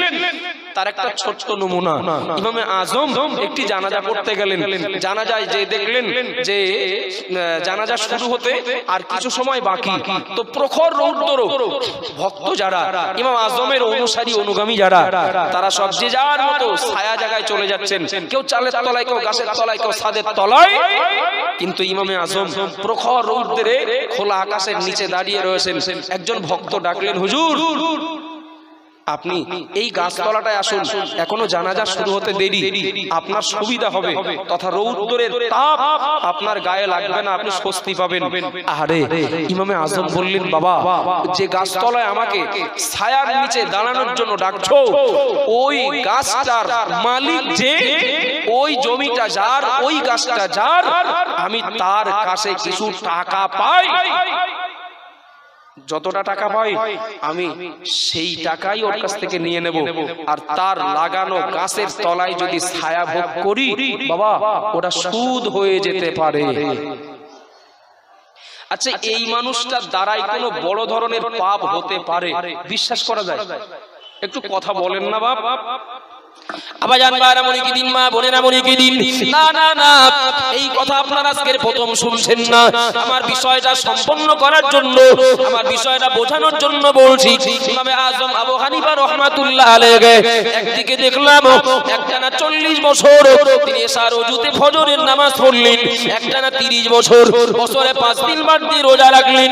তার একটা ছোট্ট নমুনা। ইমামে আজম একটি জানাজা পড়তে গেলেন, জানাজায় যে দেখলেন যে জানাজা শুরু হতে আর কিছু সময় বাকি, তো প্রখর রৌদ্র, ভক্ত যারা ইমাম আজমের অনুসারী অনুগামী যারা, তারা সব যে যার মতো ছায়া জায়গায় চলে যাচ্ছেন, কেউ চালের তলায়, কেউ গাছের তলায়, কেউ ছাদের তলায়। কিন্তু ইমামে আজম প্রখর রৌদ্রে খোলা আকাশের নিচে দাঁড়িয়ে রয়েছেন। একজন ভক্ত ডাকলেন, হুজুর আপনি এই গাছতলাটায় আসুন, এখনো জানাজা শুরু হতে দেরি, আপনার সুবিধা হবে, তথা রৌদ্রের তাপ আপনার গায়ে লাগবে না, আপনি স্বস্তি পাবেন। আরে ইমামে আজম বললেন, বাবা যে গাছতলায় আমাকে ছায়ার নিচে দাঁড়ানোর জন্য ডাকছো, ওই গাছটার মালিক যে, ওই জমিটা যার, ওই গাছটা যার, আমি তার কাছে কিছু টাকা পাই, যতটা টাকা পাই আমি সেই টাকাই ওর কাছ থেকে নিয়ে নেব, আর তার লাগানো গাছের তলায় যদি ছায়া ভোগ করি বাবা, ওটা সুদ হয়ে যেতে পারে। আচ্ছা, এই মানুষটার দ্বারাই কোনো বড় ধরনের পাপ হতে পারে, বিশ্বাস করা যায়? একটু কথা বলেন না বাপ। আবাজান ভাইরা মনে কি দিন, মা বোনেরা মনে কি দিন, না না না, এই কথা আপনারা আজকের প্রথম শুনছেন না। আমার বিষয়টা সম্পন্ন করার জন্য, আমার বিষয়টা বোঝানোর জন্য বলছি। ইমামে আজম আবু হানিফা রাহমাতুল্লাহ আলাইহি একদিকে দেখলাম একটানা 40 বছর তিনি এশার ওযুতে ফজরের নামাজ পড়লেন, একটানা 30 বছর বছরে 5 দিন বাদ দিয়ে রোজা রাখলেন,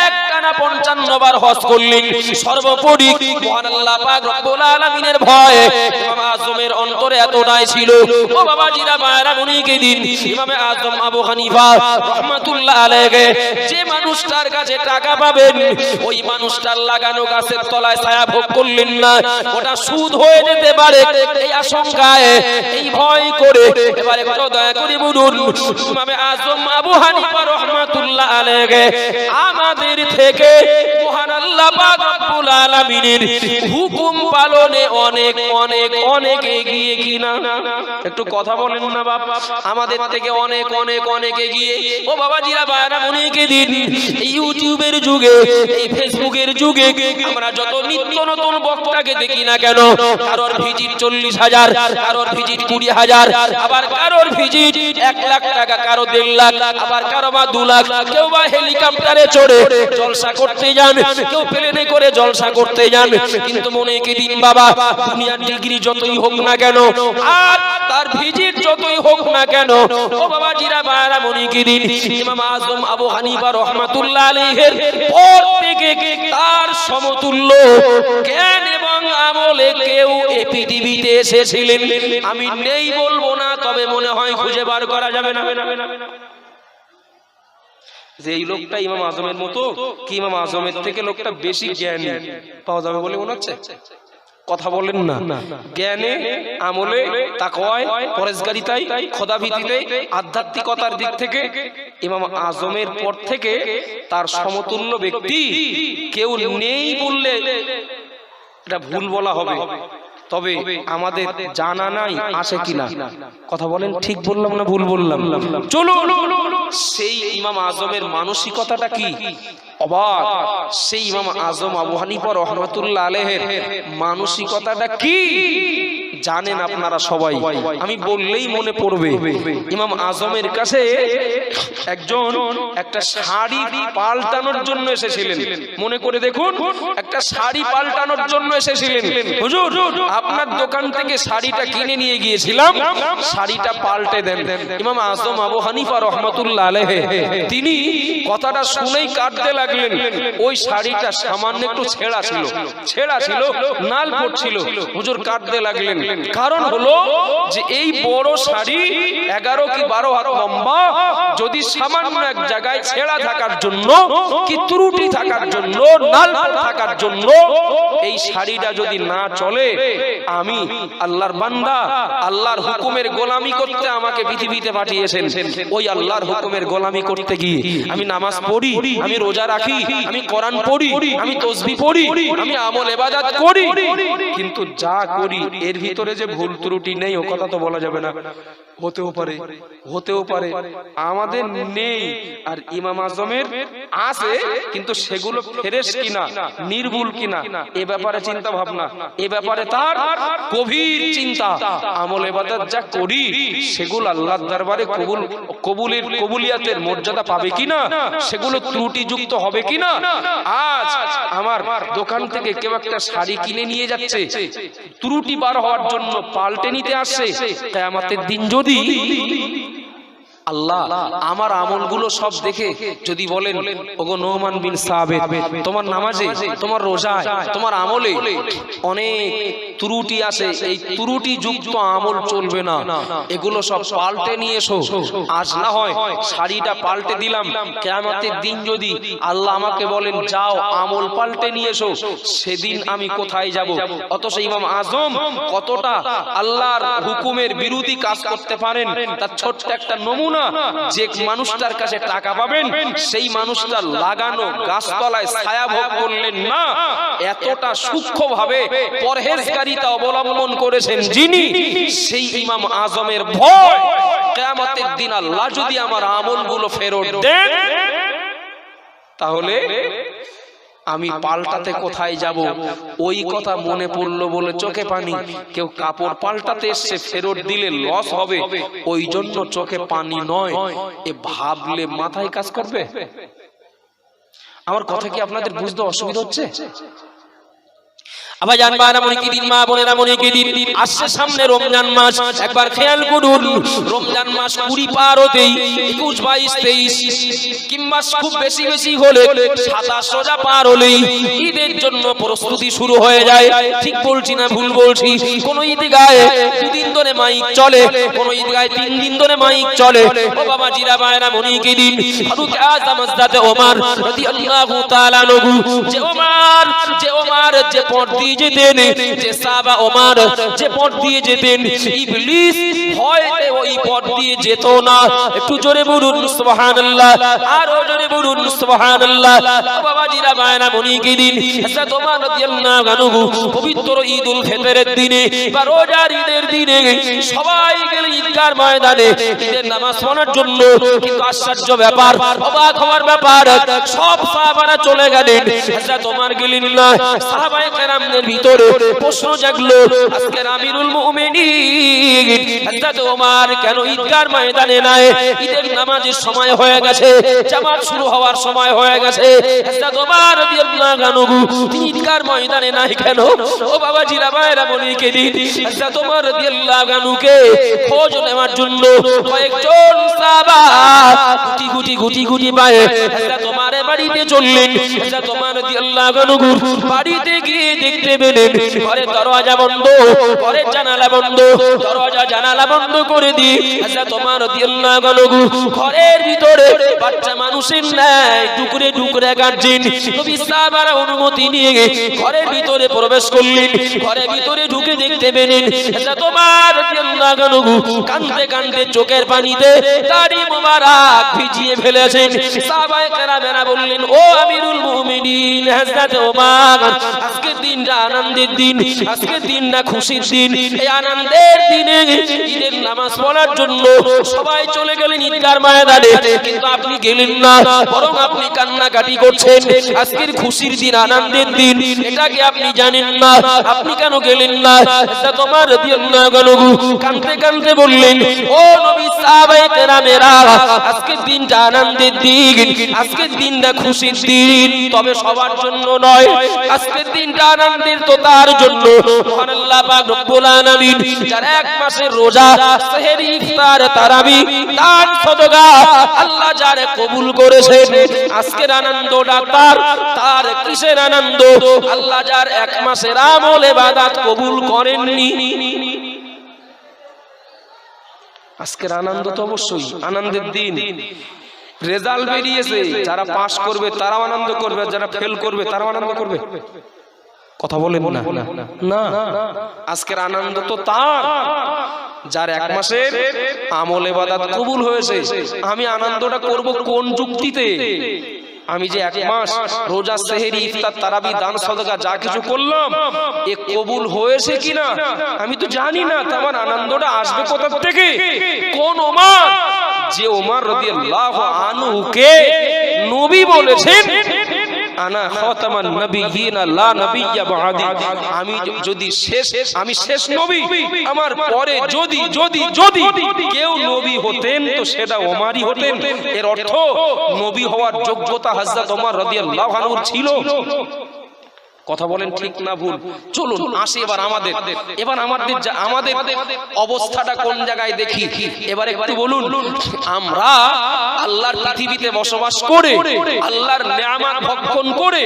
একটানা 55 বার হজ করলেন। সর্বোপরি মহান আল্লাহ পাক রব্বুল আলামিনের ভয় ইমাম আজমের অন্তরে এতটাই ছিল। ও বাবাজিরা ভাইরা মনিকে দিন, ইমামে আজম আবু হানিফা রাহমাতুল্লাহ আলাইহি যে মানুষটার কাছে টাকা পাবেন, ওই মানুষটার লাগানো গাছের তলায় ছায়া ভোগ করলেন না, ওটা সুদ হয়ে যেতে পারে, এই আশঙ্কায়, এই ভয় করে এবারে কত দয়া করে বলুন, ইমামে আজম আবু হানিফা রাহমাতুল্লাহ আলাইহি আমাদের থেকে মহান আল্লাহ পাক রব্বুল আলামিনের হুকুম পালনে অনেক অনেক অনেক এগিয়ে কিনা? একটু কথা বলেন না বাপ। আমাদের থেকে অনেক অনেক অনেক এগিয়ে। ও বাবাজিরা ভাইরা মনেকে দিন, এই ইউটিউবের যুগে, এই ফেসবুকের যুগে আমরা যত নিত্য নতুন বক্তাকে দেখি না কেন, কারোর ভিজিট 40,000, কারোর ভিজিট 20,000, আবার কারোর ভিজিট 1 লাখ টাকা, কারো 1.5 লাখ, আবার কারো বা 2 লাখ, কেউ বা হেলিকপ্টারে চড়ে জলসা করতে যান, কেউ প্লেনে করে জলসা করতে যান। কিন্তু মনেকে দিন বাবা, দুনিয়ার ডিগ্রি যতই হোক না কেন, আর তার ভিজিট যতই হোক না কেন, ও বাবাজিরা ভাইরা মনিকে দিন, ইমাম আজম আবু হানিফা রাহমাতুল্লাহ আলাইহির পর থেকে তার সমতুল্য জ্ঞান এবং আমলে কেউ এই পৃথিবীতে এসেছিলেন আমি নেই বলবো না, তবে মনে হয় খুঁজে বার করা যাবে না যে এই লোকটা ইমাম আজমের মতো, কি ইমাম আজমের থেকে লোকটা বেশি জ্ঞানী পাওয়া যাবে বলে মনে হচ্ছে? কথা বলেন না। জ্ঞানে, আমলে, তাকওয়ায়, পরেজগারিতায়, খোদাভীতিতে, আধ্যাত্মিকতার দিক থেকে ইমাম আজমের পর থেকে তার সমতুল্য ব্যক্তি কেউ নেই বললে এটা ভুল বলা হবে, তবে আমাদের জানা নাই আসে কিনা। কথা বলেন, ঠিক বললাম না ভুল বললাম? চলো সেই ইমাম আজমের মানসিকতাটা কি অবাক, সেই ইমাম আজম আবু হানিফা রাহমাতুল্লাহ আলাইহির মানসিকতাটা কি জানেন আপনারা সবাই? আমি বললেই মনে পড়বে। ইমাম আজমের কাছে একজন একটা শাড়ি পাল্টানোর জন্য এসেছিলেন, মনে করে দেখুন, একটা শাড়ি পাল্টানোর জন্য এসেছিলেন। হুজুর আপনার দোকান থেকে শাড়িটা কিনে নিয়ে গিয়েছিলাম, শাড়িটা পাল্টে দেন। ইমাম আজম আবু হানিফা রাহমাতুল্লাহ আলাইহি তিনি কথাটা শুনেই কাঁদতে লাগলেন। ওই শাড়িটা সামান্য একটু ছেঁড়া ছিল, নাল পড়ছিল। হুজুর কাঁদতে লাগলেন, কারণ হলো যে এই বড় শাড়ি 11 কি 12 হাত লম্বা, যদি সামান্য এক জায়গায় ছেঁড়া থাকার জন্য, কি ত্রুটি থাকার জন্য, নাল থাকার জন্য এই শাড়িটা যদি না চলে, আমি আল্লাহর বান্দা, আল্লাহর হুকুমের গোলামি করতে আমাকে পৃথিবীতে পাঠিয়েছেন। ওই আল্লাহর হুকুমের গোলামি করতে গিয়ে আমি নামাজ পড়ি, আমি রোজা রাখি, আমি কোরআন পড়ি, আমি তাসবিহ পড়ি, আমি আমল ইবাদত করি, কিন্তু যা করি এর ভিতরে যে ভুল ত্রুটি নেই ও কথা তো বলা যাবে না। হতেও পারে আমাদের নেই, আর ইমাম আজমের আছে, কিন্তু সেগুলো ফ্রেশ কিনা, নির্ভুল কিনা, এ ব্যাপারে চিন্তা ভাবনা, এ ব্যাপারে তার গভীর চিন্তা। আমল ইবাদত যা করি সেগুলো আল্লাহর দরবারে কবুলিয়াতের মর্যাদা পাবে কিনা, সেগুলো ত্রুটিযুক্ত হবে কিনা। আজ আমার দোকান থেকে কেউ একটা শাড়ি কিনে নিয়ে যাচ্ছে, ত্রুটি বার হওয়ার জন্য পাল্টে নিতে আসছে, কিয়ামতের দিন যদি আল্লাহ আমার আমলগুলো সব দেখে যদি বলেন, ওগো নোমান বিন সাবিত, তোমার নামাজে, তোমার রোজায়, তোমার আমলে অনেক ত্রুটি আছে, এই ত্রুটি যুক্ত আমল চলবে না, এগুলো সব পাল্টে নিয়ে এসো। আজ না হয় শাড়িটা পাল্টে দিলাম, কিয়ামতের দিন যদি আল্লাহ আমাকে বলেন যাও আমল পাল্টে নিয়ে এসো, সেদিন আমি কোথায় যাব? অথচ ইমাম আজম কতটা আল্লাহর হুকুমের বিরোধী কাজ করতে পারেন তার ছোট্ট একটা নমুনা। যে মানুষটার কাছে টাকা পাবেন, সেই মানুষটা লাগানো গাছতলায় ছায়া ভোগ করলেন না, এতটা সূক্ষ্মভাবে পরহেজগারিতা অবলম্বন করেছেন যিনি, সেই ইমাম আজমের ভয় কিয়ামতের দিন আল্লাহ যদি আমার আমলগুলো ফেরত দেন, তাহলে আমি পাল্টাতে কোথায় যাব? ওই কথা মনে পড়লো বলে চোখে পানি। কেউ কাপড় পাল্টাতে এসে ফেরত দিলে লস হবে, ওই জন্য চোখে পানি নয়, এ ভাবলে মাথায় কাজ করবে। আমার কথা কি আপনাদের বুঝতে অসুবিধা হচ্ছে? আবার জানবারা মনে কি দিন, মা বোনেরা মনে কি দিন, আসছে সামনে রমজান মাস। একবার খেয়াল করুন, রমজান মাস 20 পার হতেই 21, 22, 23 কিংবা খুব বেশি বেশি হলে 27 রোজা পার হলেই ঈদের জন্য প্রস্তুতি শুরু হয়ে যায়। ঠিক বলছি না ভুল বলছি? কোন ঈদগাহে 2 দিন ধরে মাইক চলে, কোন ঈদগাহে 3 দিন ধরে মাইক চলে। ও বাবা জিরা বায়না মনে কি দিন, ফারুক আযম হযরত ওমর রাদিয়াল্লাহু তাআলা আনহু, যে ওমর যে পথ দিয়ে যেতেন, যে সাহাবা ওমর যে পথ দিয়ে যেতেন, ইবলিস ভয়তে ওই পথ দিয়ে যেত না। একটু জোরে বলুন সুবহানাল্লাহ, আর জোরে বলুন সুবহানাল্লাহ। বাবা জিরা বায়না মনে কি দিন, হযরত ওমর রাদিয়াল্লাহু আনহু পবিত্র ঈদুল ফিতরের দিনে বা রোজার ঈদের দিনে সবাই গেলে ঈদগার ময়দানে ঈদের নামাজ পড়ার জন্য। কিন্তু আশ্চর্য ব্যাপার, অবাক হওয়ার ব্যাপার, সব সাহাবারা চলে গেলেন, হযরত ওমর গেলেন না। সাহাবায়ে কেরামদের ভিতরে প্রশ্ন জাগলো, আজকে আমিরুল মুমিনিন হযরত ওমর কেন ঈদগার ময়দানে নাই? ঈদের নামাজের সময় হয়ে গেছে, জামাত শুরু হওয়ার সময় হয়ে গেছে, হযরত ওমর রাদিয়াল্লাহু আনহু তিনি ঈদগার ময়দানে নাই কেন? ও বাবা জিরা ভাইরা বলি কে দিন, হযরত ওমর রাদিয়াল্লাহু আনহুকে খোঁজ নেওয়ার জন্য কয়েকজন সাহাবা গুটি গুটি পায়ে হযরত ওমরের বাড়িতে চললেন। হযরত ওমর রাদিয়াল্লাহু আনহু বাড়িতে গিয়ে দেখতে পেলেন ঘরে দরজা বন্ধ, ঘরের জানালা বন্ধ, দরজা জানালা বন্ধ করে দিয়ে হযরত ওমর রাদিয়াল্লাহু আনহু ঘরের ভিতরে বাচ্চা মানুষের ন্যায় টুকরে টুকরে কাটছেন। নবী সাহাবারা অনুমতি নিয়ে ঘরের ভিতরে প্রবেশ করলেন। ঘরের ভিতরে ঢুকে দেখতে পেলেন হযরত ওমর রাদিয়াল্লাহু আনহু কাঁদতে কাঁদতে চোখের পানিতে দাড়ি মোবারক ভিজিয়ে ফেলেছেন। সাহাবায়ে কেরামেরা বললেন, ও আমিরুল মুমিনিন হযরত ওমর, আজকের দিনটা আনন্দের দিন, আজকের দিনটা খুশির দিন। এই আনন্দের দিনে ঈদের নামাজ পড়ার জন্য সবাই চলে গেলেন ঈদগার ময়দানে, কিন্তু আপনি গেলেন না, বরং আপনি কান্নাকাটি করছেন। আজকের খুশির দিন, আনন্দের দিন, এটাকে আপনি জানেন না, আপনি কেন গেলেন না? হযরত ওমর রাদিয়াল্লাহু আনহু কাঁদতে কাঁদতে বললেন, ও নবী সাহাবায়ে কেরামেরা, আজকের দিনটা আনন্দের দিন, আজকের দিনটা খুশির দিন, তবে সবার জন্য নয়। আজকের দিনটা আনন্দের তো তার জন্য মহান আল্লাহ পাক রব্বুল আলামিন যার 1 মাসের রোজা, সেহরি, ইফতার, তারাবি, দান, সাদকা আল্লাহ যারে কবুল করেছেন। আজকের আনন্দটা তার কিসের আনন্দ? আল্লাহ যার 1 মাসের আমল ইবাদত কবুল করেননি। আজকের আনন্দ তো অবশ্যই আনন্দের দিন। রেজাল্ট বেরিয়েছে, যারা পাস করবে তারাও আনন্দ করবে, যারা ফেল করবে তারাও আনন্দ করবে। কথা বলেন না? না, আজকের আনন্দ তো তার যার 1 মাসের আমল ইবাদত কবুল হয়েছে। আমি আনন্দটা করব কোন যুক্তিতে? আমি যে এক মাস রোজা সেহেরি ইফতার তারাবি দান সদকা যা কিছু করলাম এ কবুল হয়েছে কিনা আমি তো জানি না। তো আমার আনন্দটা আসবে কোথা থেকে? কোন ওমর? যে ওমর রাদিয়াল্লাহু আনহুকে নবী বলেছেন আনা খাতামান নবিয়্যিন লা নবিয়্য বাদি, আমি শেষ নবী, আমার পরে যদি যদি যদি কেউ নবী হতেন তো সেটা ওমরই হতেন। এর অর্থ নবী হওয়ার যোগ্যতা হযরত ওমর রাদিয়াল্লাহু আনহুর ছিল। কথা বলেন ঠিক না ভুল? চলুন আসি এবার আমাদের অবস্থাটা কোন জায়গায় দেখি। এবার একটু বলুন, আমরা আল্লাহর পৃথিবীতে বসবাস করে আল্লাহর নেয়ামত ভক্ষণ করে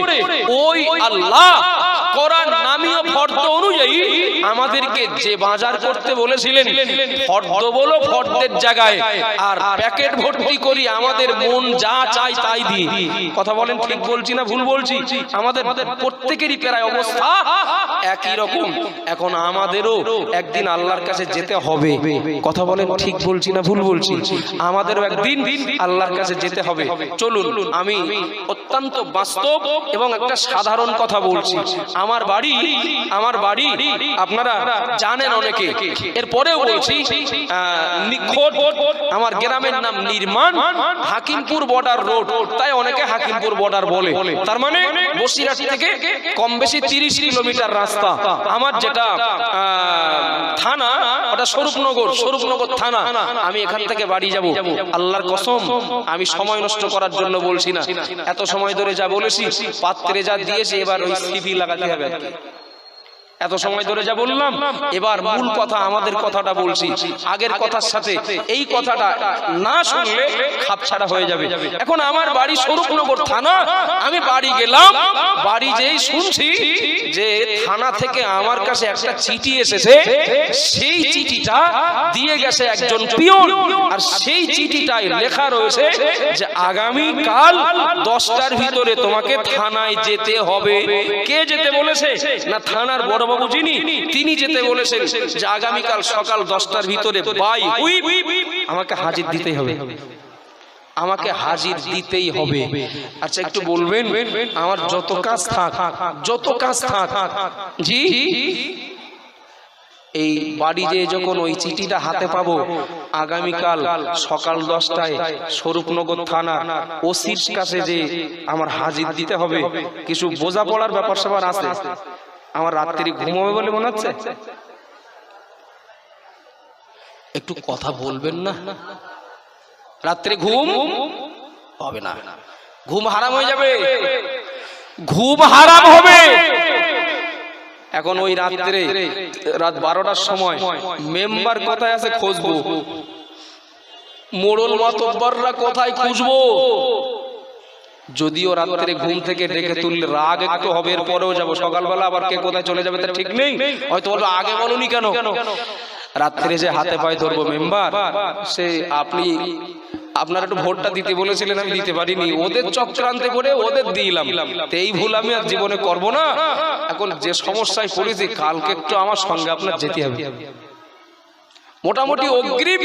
ওই আল্লাহ কোরআন নামীয় ফরজ অনুযায়ী আমাদেরকে যে বাজার করতে বলেছিলেন, ফরজ বলো ফরজের জায়গায়, আর প্যাকেট ভর্তি করি আমাদের মন যা চাই তাই দিই। কথা বলেন ঠিক বলছি না ভুল বলছি? আমাদের প্রত্যেকেরই প্রায় অবস্থা একই রকম। এখন আমাদেরও একদিন আল্লাহর কাছে যেতে হবে। কথা বলেন ঠিক বলছি না ভুল বলছি? আমাদেরও একদিন আল্লাহর কাছে যেতে হবে। চলুন আমি অত্যন্ত বাস্তব এবং একটা সাধারণ কথা বলছি। আমার বাড়ি আপনারা জানেন অনেকে, এরপরেও বলছি নিখোঁজ। আমার গ্রামের নাম নির্মাণ, হাকিমপুর বর্ডার রোড, তাই অনেকে হাকিমপুর বর্ডার বলে। তার মানে বসিরহাট থেকে কম বেশি 30 কিলোমিটার রাস্তা। আমার যেটা থানা ওটা স্বরূপনগর থানা। আমি এখান থেকে বাড়ি যাব, আল্লাহর কসম আমি সময় নষ্ট করার জন্য বলছি না। এত সময় ধরে যা বলেছি, পাত্রে যা দিয়েছি, এবার ওই সিভি লাগাতে হবে। এত সময় ধরে যা বললাম, এবার মূল কথা আমাদের কথাটা বলছি। আগের কথার সাথে এই কথাটা না শুনলে খাপছাড়া হয়ে যাবে। এখন আমার বাড়ি স্বরূপনগর থানা। আমি বাড়ি গেলাম, বাড়ি যেই শুনছি যে থানা থেকে আমার কাছে একটা চিঠি এসেছে, সেই চিঠিটা দিয়ে গেছে একজন পিয়ন, আর সেই চিঠিটায় লেখা রয়েছে যে আগামী কাল 10টার ভিতরে তোমাকে থানায় যেতে হবে। কে যেতে বলেছে? না থানার বড় বাবু যিনি, তিনি যেতে বলেছেন যে আগামীকাল সকাল 10টার ভিতরে বাই হুইপ আমাকে হাজির দিতেই হবে, আমাকে হাজির দিতেই হবে। আচ্ছা একটু বলবেন, আমার যত কাজ থাক জি, এই বাড়ি যে যখন ওই চিঠিটা হাতে পাবো, আগামীকাল সকাল 10টায় স্বরূপনগর থানা ওসির কাছে যে আমার হাজির দিতে হবে, কিছু বোঝা পড়ার ব্যাপার স্যাপার আছে। আমার রাত্রি ঘুম হবে বলে মনে হচ্ছে? একটু কথা বলবেন না? রাত্রে ঘুম হবে না, ঘুম হারাম হয়ে যাবে, ঘুম হারাম হবে। এখন ওই রাত্রে রাত 12টার সময় মেম্বার কোথায় আছে খুঁজবো, মোড়ল মাতব্বররা কোথায় খুঁজবো। যদিও রাত্রে ঘুম থেকে ডেকে তুললে রাগ একটু হবে, এর পরেও যাবো। সকালবেলা আবার কে কোথায় চলে যাবে তার ঠিক নেই, হয়তো বলবো আগে বলুনি কেন। রাত্রে যে হাতে পায়ে ধরবো মেম্বার, সে আপনার একটু ভোটটা দিতে বলেছিলেন, আমি দিতে পারিনি, ওদের চক্রান্তে পড়ে ওদের দিলাম, এই ভুল আমি আর জীবনে করব না। এখন যে সমস্যায় পড়েছি, কালকে একটু আমার সঙ্গে আপনার যেতে হবে। মোটামুটি অগ্রিম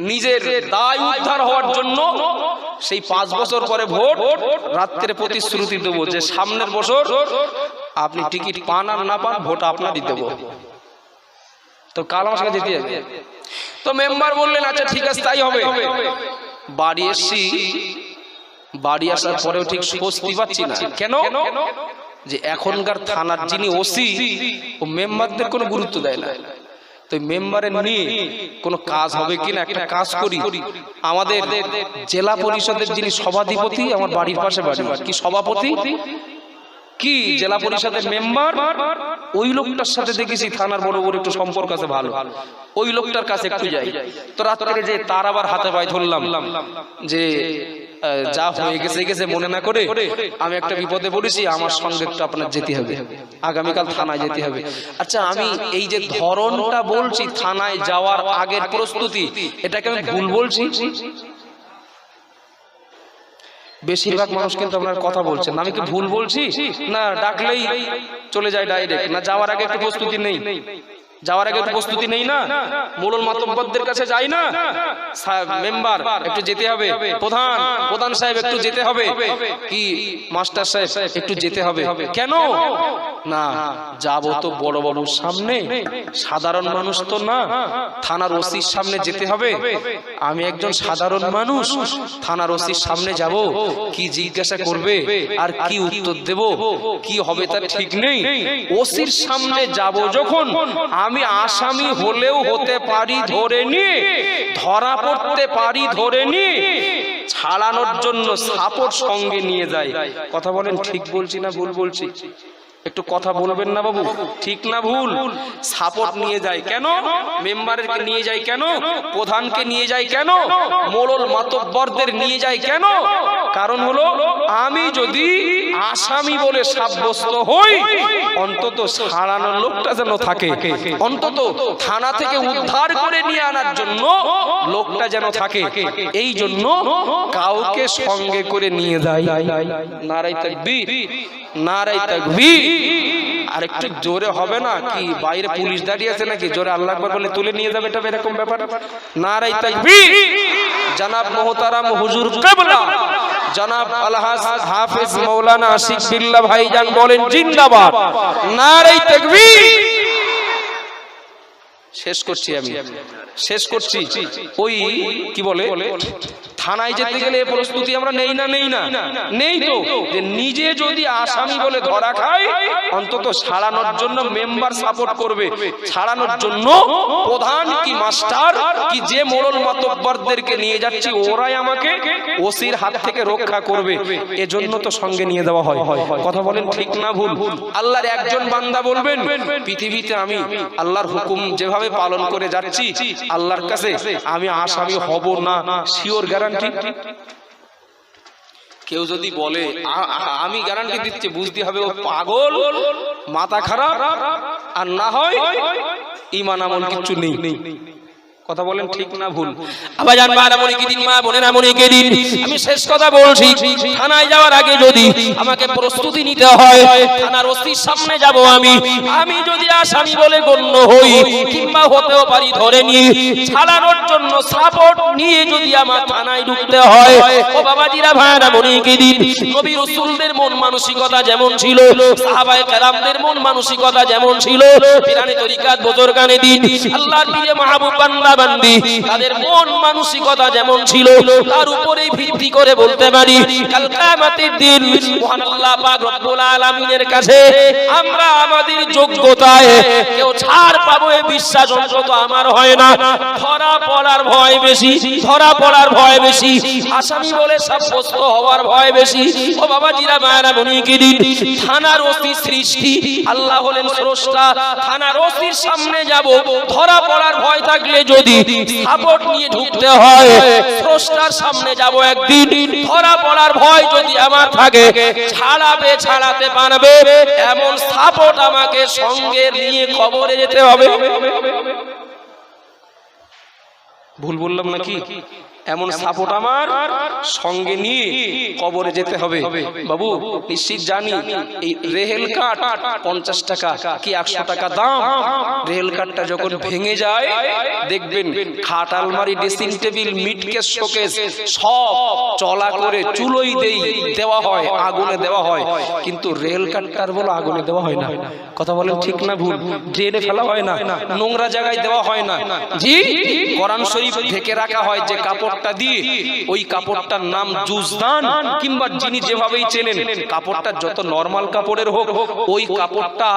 নিজের দায় উদ্ধার হওয়ার জন্য সেই 5 বছর পরে ভোট, রাত্রে প্রতিশ্রুতি দেবো যে সামনের বছর আপনি টিকিট পান আর না পান, ভোট আপনারই দেবো। তো কাল আমার সঙ্গে যেতে হবে। তো মেম্বার বললেন আচ্ছা ঠিক আছে তাই হবে। বাড়ি এসছি, বাড়ি আসার পরেও ঠিক স্বস্তি পাচ্ছি না। কেন? যে এখনকার থানার যিনি ওসি, ও মেম্বারদের কোনো গুরুত্ব দেয় না। তো মেম্বারের নিয়ে কোনো কাজ হবে কিনা, একটা কাজ করি। আমাদের জেলা পরিষদের যিনি সভাধিপতি, আমার বাড়ির পাশে বাড়ি, কি সভাপতি কি জেলা পরিষদের মেম্বার, ওই লোকটার সাথে দেখেছি থানার বড় বড় একটু সম্পর্ক আছে ভালো, ওই লোকটার কাছে একটু যাই। তো রাত্রে যে তার আবার হাতে পায়ে ধরলাম যে যা হয়ে গেছে মনে না করে, আমি একটা বিপদে পড়েছি, আমার সঙ্গে একটু আপনার যেতে হবে, আগামীকাল থানায় যেতে হবে। আচ্ছা আমি এই যে ধরনটা বলছি থানায় যাওয়ার আগের প্রস্তুতি, এটাকে আমি ভুল বলছি? বেশিরভাগ মানুষ কিন্তু আপনার কথা বলছেন, আমি কি ভুল বলছি? না ডাকলেই চলে যায় ডাইরেক্ট, না যাওয়ার আগে একটু প্রস্তুতি নেই? যাওয়ার আগে একটু প্রস্তুতি নেই না? মোড়ল মাতব্বরদের কাছে যাই না, মেম্বার একটু যেতে হবে, প্রধান সাহেব একটু যেতে হবে, কি মাস্টার সাহেব একটু যেতে হবে। কেন না? যাবো তো বড় বাবুর সামনে, সাধারণ মানুষ তো না। থানার ওসির সামনে যেতে হবে, আমি একজন সাধারণ মানুষ, থানার ওসির সামনে যাব, কি জিজ্ঞাসা করবে আর কি উত্তর দেব, কি হবে তার ঠিক নেই। ওসির সামনে যাব যখন, আমি আসামি হলেও হতে পারি ধরে নিয়ে, ধরা পড়তে পারি ধরে নিয়ে, ছাড়ানোর জন্য সাপোর্ট সঙ্গে নিয়ে যায়। কথা বলেন, ঠিক বলছি না ভুল বলছি? একটু কথা বলবেন না বাবু, ঠিক না ভুল? সাপোর্ট নিয়ে যায় কেন? মেম্বারকে নিয়ে যায় কেন? প্রধানকে নিয়ে যায় কেন? মোড়ল মাতব্বরদের নিয়ে যায় কেন? কারণ হলো, আমি যদি আসামি বলে সাব্যস্ত হই, অন্তত ছাড়ানোর লোকটা যেন থাকে, অন্তত থানা থেকে উদ্ধার করে নিয়ে আনার জন্য লোকটা যেন থাকে। এই জন্য কাউকে সঙ্গে করে নিয়ে যায়। নারায়ে তাকবীর, নারায়ে তাকবীর। আর একটু জোরে হবে না কি? বাইরে পুলিশ দাঁড়িয়ে আছে নাকি? জোরে আল্লাহু আকবার বলে তুলে নিয়ে যাবে, এটা এরকম ব্যাপার? নারায়ে তাকবীর। জনাব মোহতারাম হুজুর কিবলা জনাব আলহাজ হাফেজ মাওলানা আশিক বিল্লাহ ভাইজান বলেন জিন্দাবাদ, নারায়ে তাকবীর। শেষ করছি, আমি শেষ করছি। ওই কি বলে, থানায় যেতে গেলে প্রস্তুতি আমরা নেই না? নেই তো। যে নিজে যদি আসামি বলে ধরা খায়, অন্তত ছাড়ানোর জন্য মেম্বার সাপোর্ট করবে, ছাড়ানোর জন্য প্রধান কি মাস্টার কি যে মোড়ল মাতব্বরদেরকে নিয়ে যাচ্ছি, ওরাই আমাকে ওসির হাত থেকে রক্ষা করবে। এজন্য তো সঙ্গে নিয়ে দেওয়া হয়। কথা বলেন, ঠিক না ভুল? আল্লাহর একজন বান্দা বলবেন, পৃথিবীতে আমি আল্লাহর হুকুম যেভাবে পালন করে যাচ্ছি, আল্লাহর কাছে আমি আসামি হব না, শিওর গ্যারান্টি। কেউ যদি বলে আমি গ্যারান্টি দিচ্ছি, বুঝতে হবে ও পাগল, মাথা খারাপ, আর না হয় ঈমান আমল কিছু নেই। কথা বলেন, ঠিক না ভুল? আবাজান বারামনি কি দিন, মা বোনেরা মনে কে দিন, আমি শেষ কথা বলছি। থানায় যাওয়ার আগে যদি আমাকে প্রস্তুতি নিতে হয়, থানার ওসির সামনে যাব আমি যদি আসামি বলে গণ্য হই, কিংবা হতেও পারি ধরে নিয়ে, ছাড়ানোর জন্য সাপোর্ট নিয়ে যদি আমার থানায় ঢুকতে হয়, ও বাবাজিরা ভাইরা মনে কে দিন, নবী রাসূলদের মন মানসিকতা যেমন ছিল, সাহাবায়ে কেরামদের মন মানসিকতা যেমন ছিল, পিরানি তরিকাত বুজুর্গানে দিন, আল্লাহর প্রিয় মাহবুব বান্দা বান্দি, তাদের মন মানসিকতা যেমন ছিল, তার উপরেই ভিত্তি করে বলতে পারি, কাল কিয়ামতের দিন মহান আল্লাহ পাক রব্বুল আলামিনের কাছে আমরা আমাদের যোগ্যতায় কেউ ছাড় পাবো এই বিশ্বাস অন্তত আমার হয় না। ধরা পড়ার ভয় বেশি, ধরা পড়ার ভয় বেশি, আসামি বলে সাব্যস্ত হওয়ার ভয় বেশি। ও বাবাজিরা মায়েরা বনি কি দিন, থানার ওসি সৃষ্টি, আল্লাহ হলেন স্রষ্টা, থানার ওসির সামনে যাব, ধরা পড়ার ভয় থাকলে যদি সাপোর্ট নিয়ে ঢুকতে হয়, স্রষ্টার সামনে যাব একদিন, ধরা পড়ার ভয় যদি আমার থাকে, ছাড়াবে ছাড়াতে পারবে এমন সাপোর্ট আমাকে সঙ্গে নিয়ে কবরে যেতে হবে। ভুল বললাম নাকি? এমন সাপোর্ট আমার সঙ্গে নিয়ে কবরে যেতে হবে। বাবু নিশ্চিত জানি এই রেহেল কাঠ 50 টাকা কি 100 টাকা দাম। রেহেল কাঠটা যখন ভেঙে যায়, দেখবেন খাট, আলমারি, ড্রেসিং টেবিল, মিটকেস, শোকেস সব চলা করে চুলোই দেওয়া হয়, আগুনে দেওয়া হয়, কিন্তু রেহেল কাঠটার বলো আগুনে দেওয়া হয় না। কথা বলেন, ঠিক না ভুল? ড্রেনে ফেলা হয় না, নোংরা জায়গায় দেওয়া হয় না। জি, কোরআন শরীফ ঢেকে রাখা হয় যে কাপড়টা দিয়ে, ওই কাপড়টার নাম জুজদান, কিংবা যিনি যেভাবেই চেনেন, কাপড়টা যত নরমাল কাপড়ের হোক, ওই কাপড়টা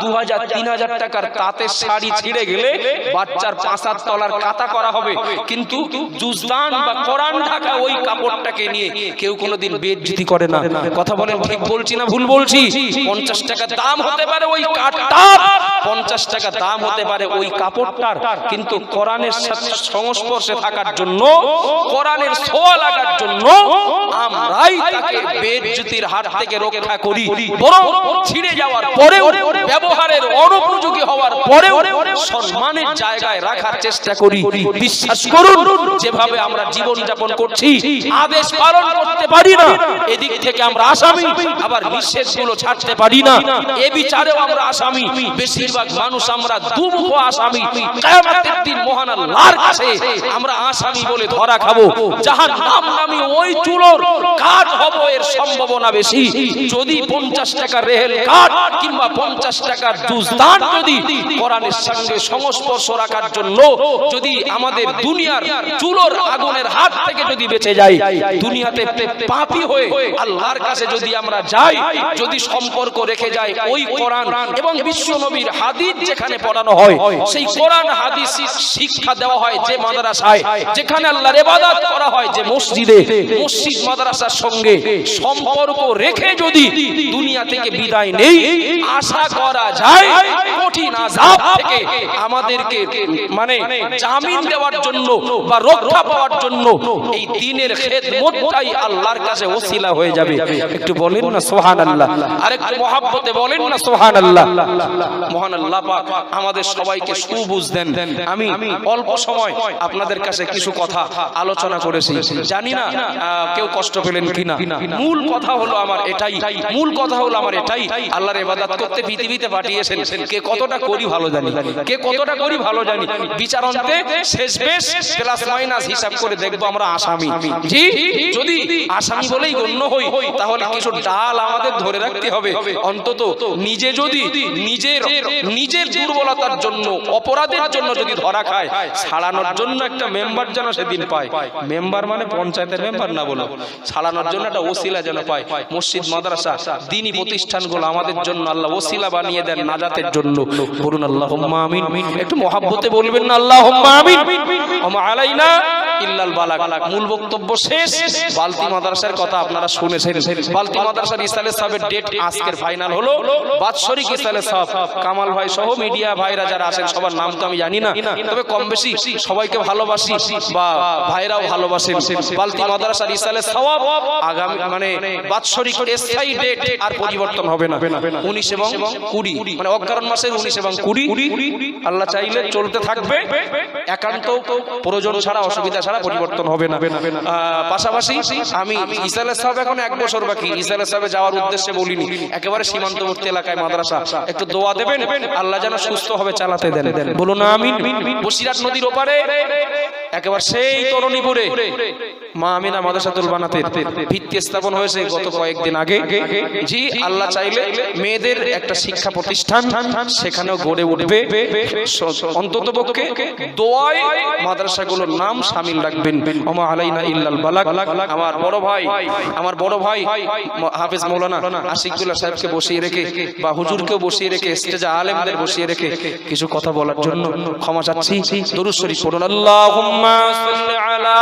2000-3000 টাকার তাঁতের শাড়ি ছিঁড়ে গেলে বাচ্চার 5-7 তলার কাতা করা হবে, কিন্তু জুজদান বা কোরআন ঢাকা ওই কাপড়টাকে নিয়ে কেউ কোনোদিন বেইজ্জতি করে না। কথা বলেন, ঠিক বলছি না ভুল বলছি? 50 টাকা দাম হতে পারে ওই কাঠটার, 50 টাকা দাম হতে পারে ওই কাপড়টার, কিন্তু কোরআনের সাথে সংস্পর্শে থাকার জন্য কোরআনের ছোঁয়া লাগার জন্য আমরাই তাকে বেইজ্জতির হাত থেকে রক্ষা করি, বরং ছিঁড়ে যাওয়ার পরেও, ব্যবহারের অনুপযোগী হওয়ার পরেও সম্মানের জায়গায় রাখার চেষ্টা করি। বিশ্বাস করুন, যেভাবে আমরা জীবন যাপন করছি, আদেশ পালন করতে পারি না, এদিক থেকে আমরা আসামি, আবার নিষেধগুলো ছাড়তে পারি না, এ বিচারেও আমরা আসামি। বেশিরভাগ মানুষ আমরা দুমুখ আসামি। কিয়ামতের দিন মহান আল্লাহর কাছে আমরা আসামি বলে ধরা খাবো। জাহান্নাম নামী ওই চুলোর কাঠ হব এর সম্ভাবনা বেশি। যদি 50 টাকার রেহেল কাঠ কিংবা 50 টাকার জুজদান যদি কোরআনের সঙ্গে সংস্পর্শ রাখার জন্য যদি আমাদের দুনিয়ার চুলোর আগুনের হাত থেকে যদি বেঁচে যাই, দুনিয়াতে পাপী হয়ে আল্লাহর কাছে যদি আমরা যাই, যদি সম্পর্ক রেখে যাই ওই কোরআন এবং বিশ্ব নবীর হাদিস যেখানে পড়ানো হয়, সেই কোরআন হাদিস শিক্ষা দেওয়া হয় যে মাদ্রাসায়, যেখানে আল্লাহর ইবাদত করা হয় যে মসজিদে, মসজিদ মাদ্রাসার সঙ্গে সম্পর্ক রেখে যদি দুনিয়া থেকে বিদায় নেই, আশা করা যায় কঠিন আযাব থেকে আমাদেরকে মানে জামিন দেওয়ার জন্য বা রক্ষা পাওয়ার জন্য এই দ্বীনের খেদমতটাই আল্লাহর কাছে ওসিলা হয়ে যাবে। একটু বলেন না সুবহানাল্লাহ, আর একটু মহব্বতে বলেন না সুবহানাল্লাহ। মহান আল্লাহ পাক আমাদের সবাইকে সুবুঝ দেন। আমি অল্প সময় আপনাদের কাছে কিছু কথা আলোচনা করেছি, জানি না কেউ কষ্ট পেলেন কিনা। মূল কথা হলো আমার এটাই, মূল কথা হলো আমার এটাই, আল্লাহর ইবাদত করতে পৃথিবীতে পাঠিয়েছেন, কে কতটা করি ভালো জানি, কে কতটা করি ভালো জানি। বিচারান্তে শেষ বেশ প্লাস মাইনাস হিসাব করে দেখবো আমরা আসামি। জি, যদি আসামি বলেই গণ্য হই, তাহলে কিছু ডাল আমাদের ধরে রাখতে হবে। অন্তত নিজে যদি নিজের দুর্বলতার জন্য, অপরাধের জন্য যদি ধরা খায়, ছাড়ানোর জন্য একটা মেম্বার যেন সেদিন পায়। মেম্বার মানে পঞ্চায়েতের মেম্বার না, বলো, ছাড়ানোর জন্য একটা ওসিলা যেন পায়। মসজিদ মাদ্রাসা দ্বীনি প্রতিষ্ঠানগুলো আমাদের জন্য আল্লাহ ওসিলা বানিয়ে দেন নাজাতের জন্য। বলুন আল্লাহুম্মা আমিন। একটু মহব্বতে বলবেন না আল্লাহুম্মা আমিন। ওয়া মা আলাইনা ইল্লাল বালাগ। মূল বক্তব্য শেষ। বালতি মাদ্রাসার কথা আপনারা শুনেছেন। বালতি মাদ্রাসার ইসালে সাহেবের ডেট আজকের ফাইনাল হলো। বাৎসরিক ইসালে সাহেব, কামাল ভাই সহ মিডিয়া ভাইরা যারা আছেন সবার নাম তো আমি জানি না, তবে কম বেশি সবাইকে ভালোবাসি বা ভাইরাও ভালোবাসেন। বালতি মাদ্রাসার ইসালে সাওয়াব আগামী মানে বাৎসরিক স্থায়ী ডেট আর পরিবর্তন হবে না। 19 এবং 20 মানে অগ্রহায়ণ মাসের 19 এবং 20 আল্লাহ চাইলে চলতে থাকবে, একান্ত প্রয়োজন ছাড়া, অসুবিধা ছাড়া পরিবর্তন হবে না। পাশাপাশি আমি ইসালে সাহেব এখন 1 বছর বাকি, ইসালে সাহেবে যাওয়ার উদ্দেশ্যে বলিনি, একেবারে সীমান্তবর্তী এলাকায় মাদ্রাসা, একটু দোয়া দেবেন আল্লাহ যেন সুস্থ হবে চালাতে দেন। বলুন আমিন। বসিরহাট নদীর ওপারে একেবারে সেই তরুণীপুরে মা আমিনা মাদ্রাসাতুল বানাতের ভিত্তি স্থাপন হয়েছে গত কয়েকদিন আগে। জি, আল্লাহ চাইলে মেয়েদের একটা শিক্ষা প্রতিষ্ঠান সেখানেও গড়ে উঠবে। অন্ততপক্ষে দোয়ায় মাদ্রাসাগুলোর নাম শামিল রাখবেন। ওমা আলাইনা ইল্লাল বালাগ। আমার বড় ভাই হাফেজ মাওলানা আশিকুল্লাহ সাহেবকে বসিয়ে রেখে বা হুজুরকেও বসিয়ে রেখে, স্টেজে আলেমদের বসিয়ে রেখে কিছু কথা বলার জন্য ক্ষমা চাচ্ছি। দরুদ শরীফ পড়ুন। আল্লাহুম্মা সাল্লি আলা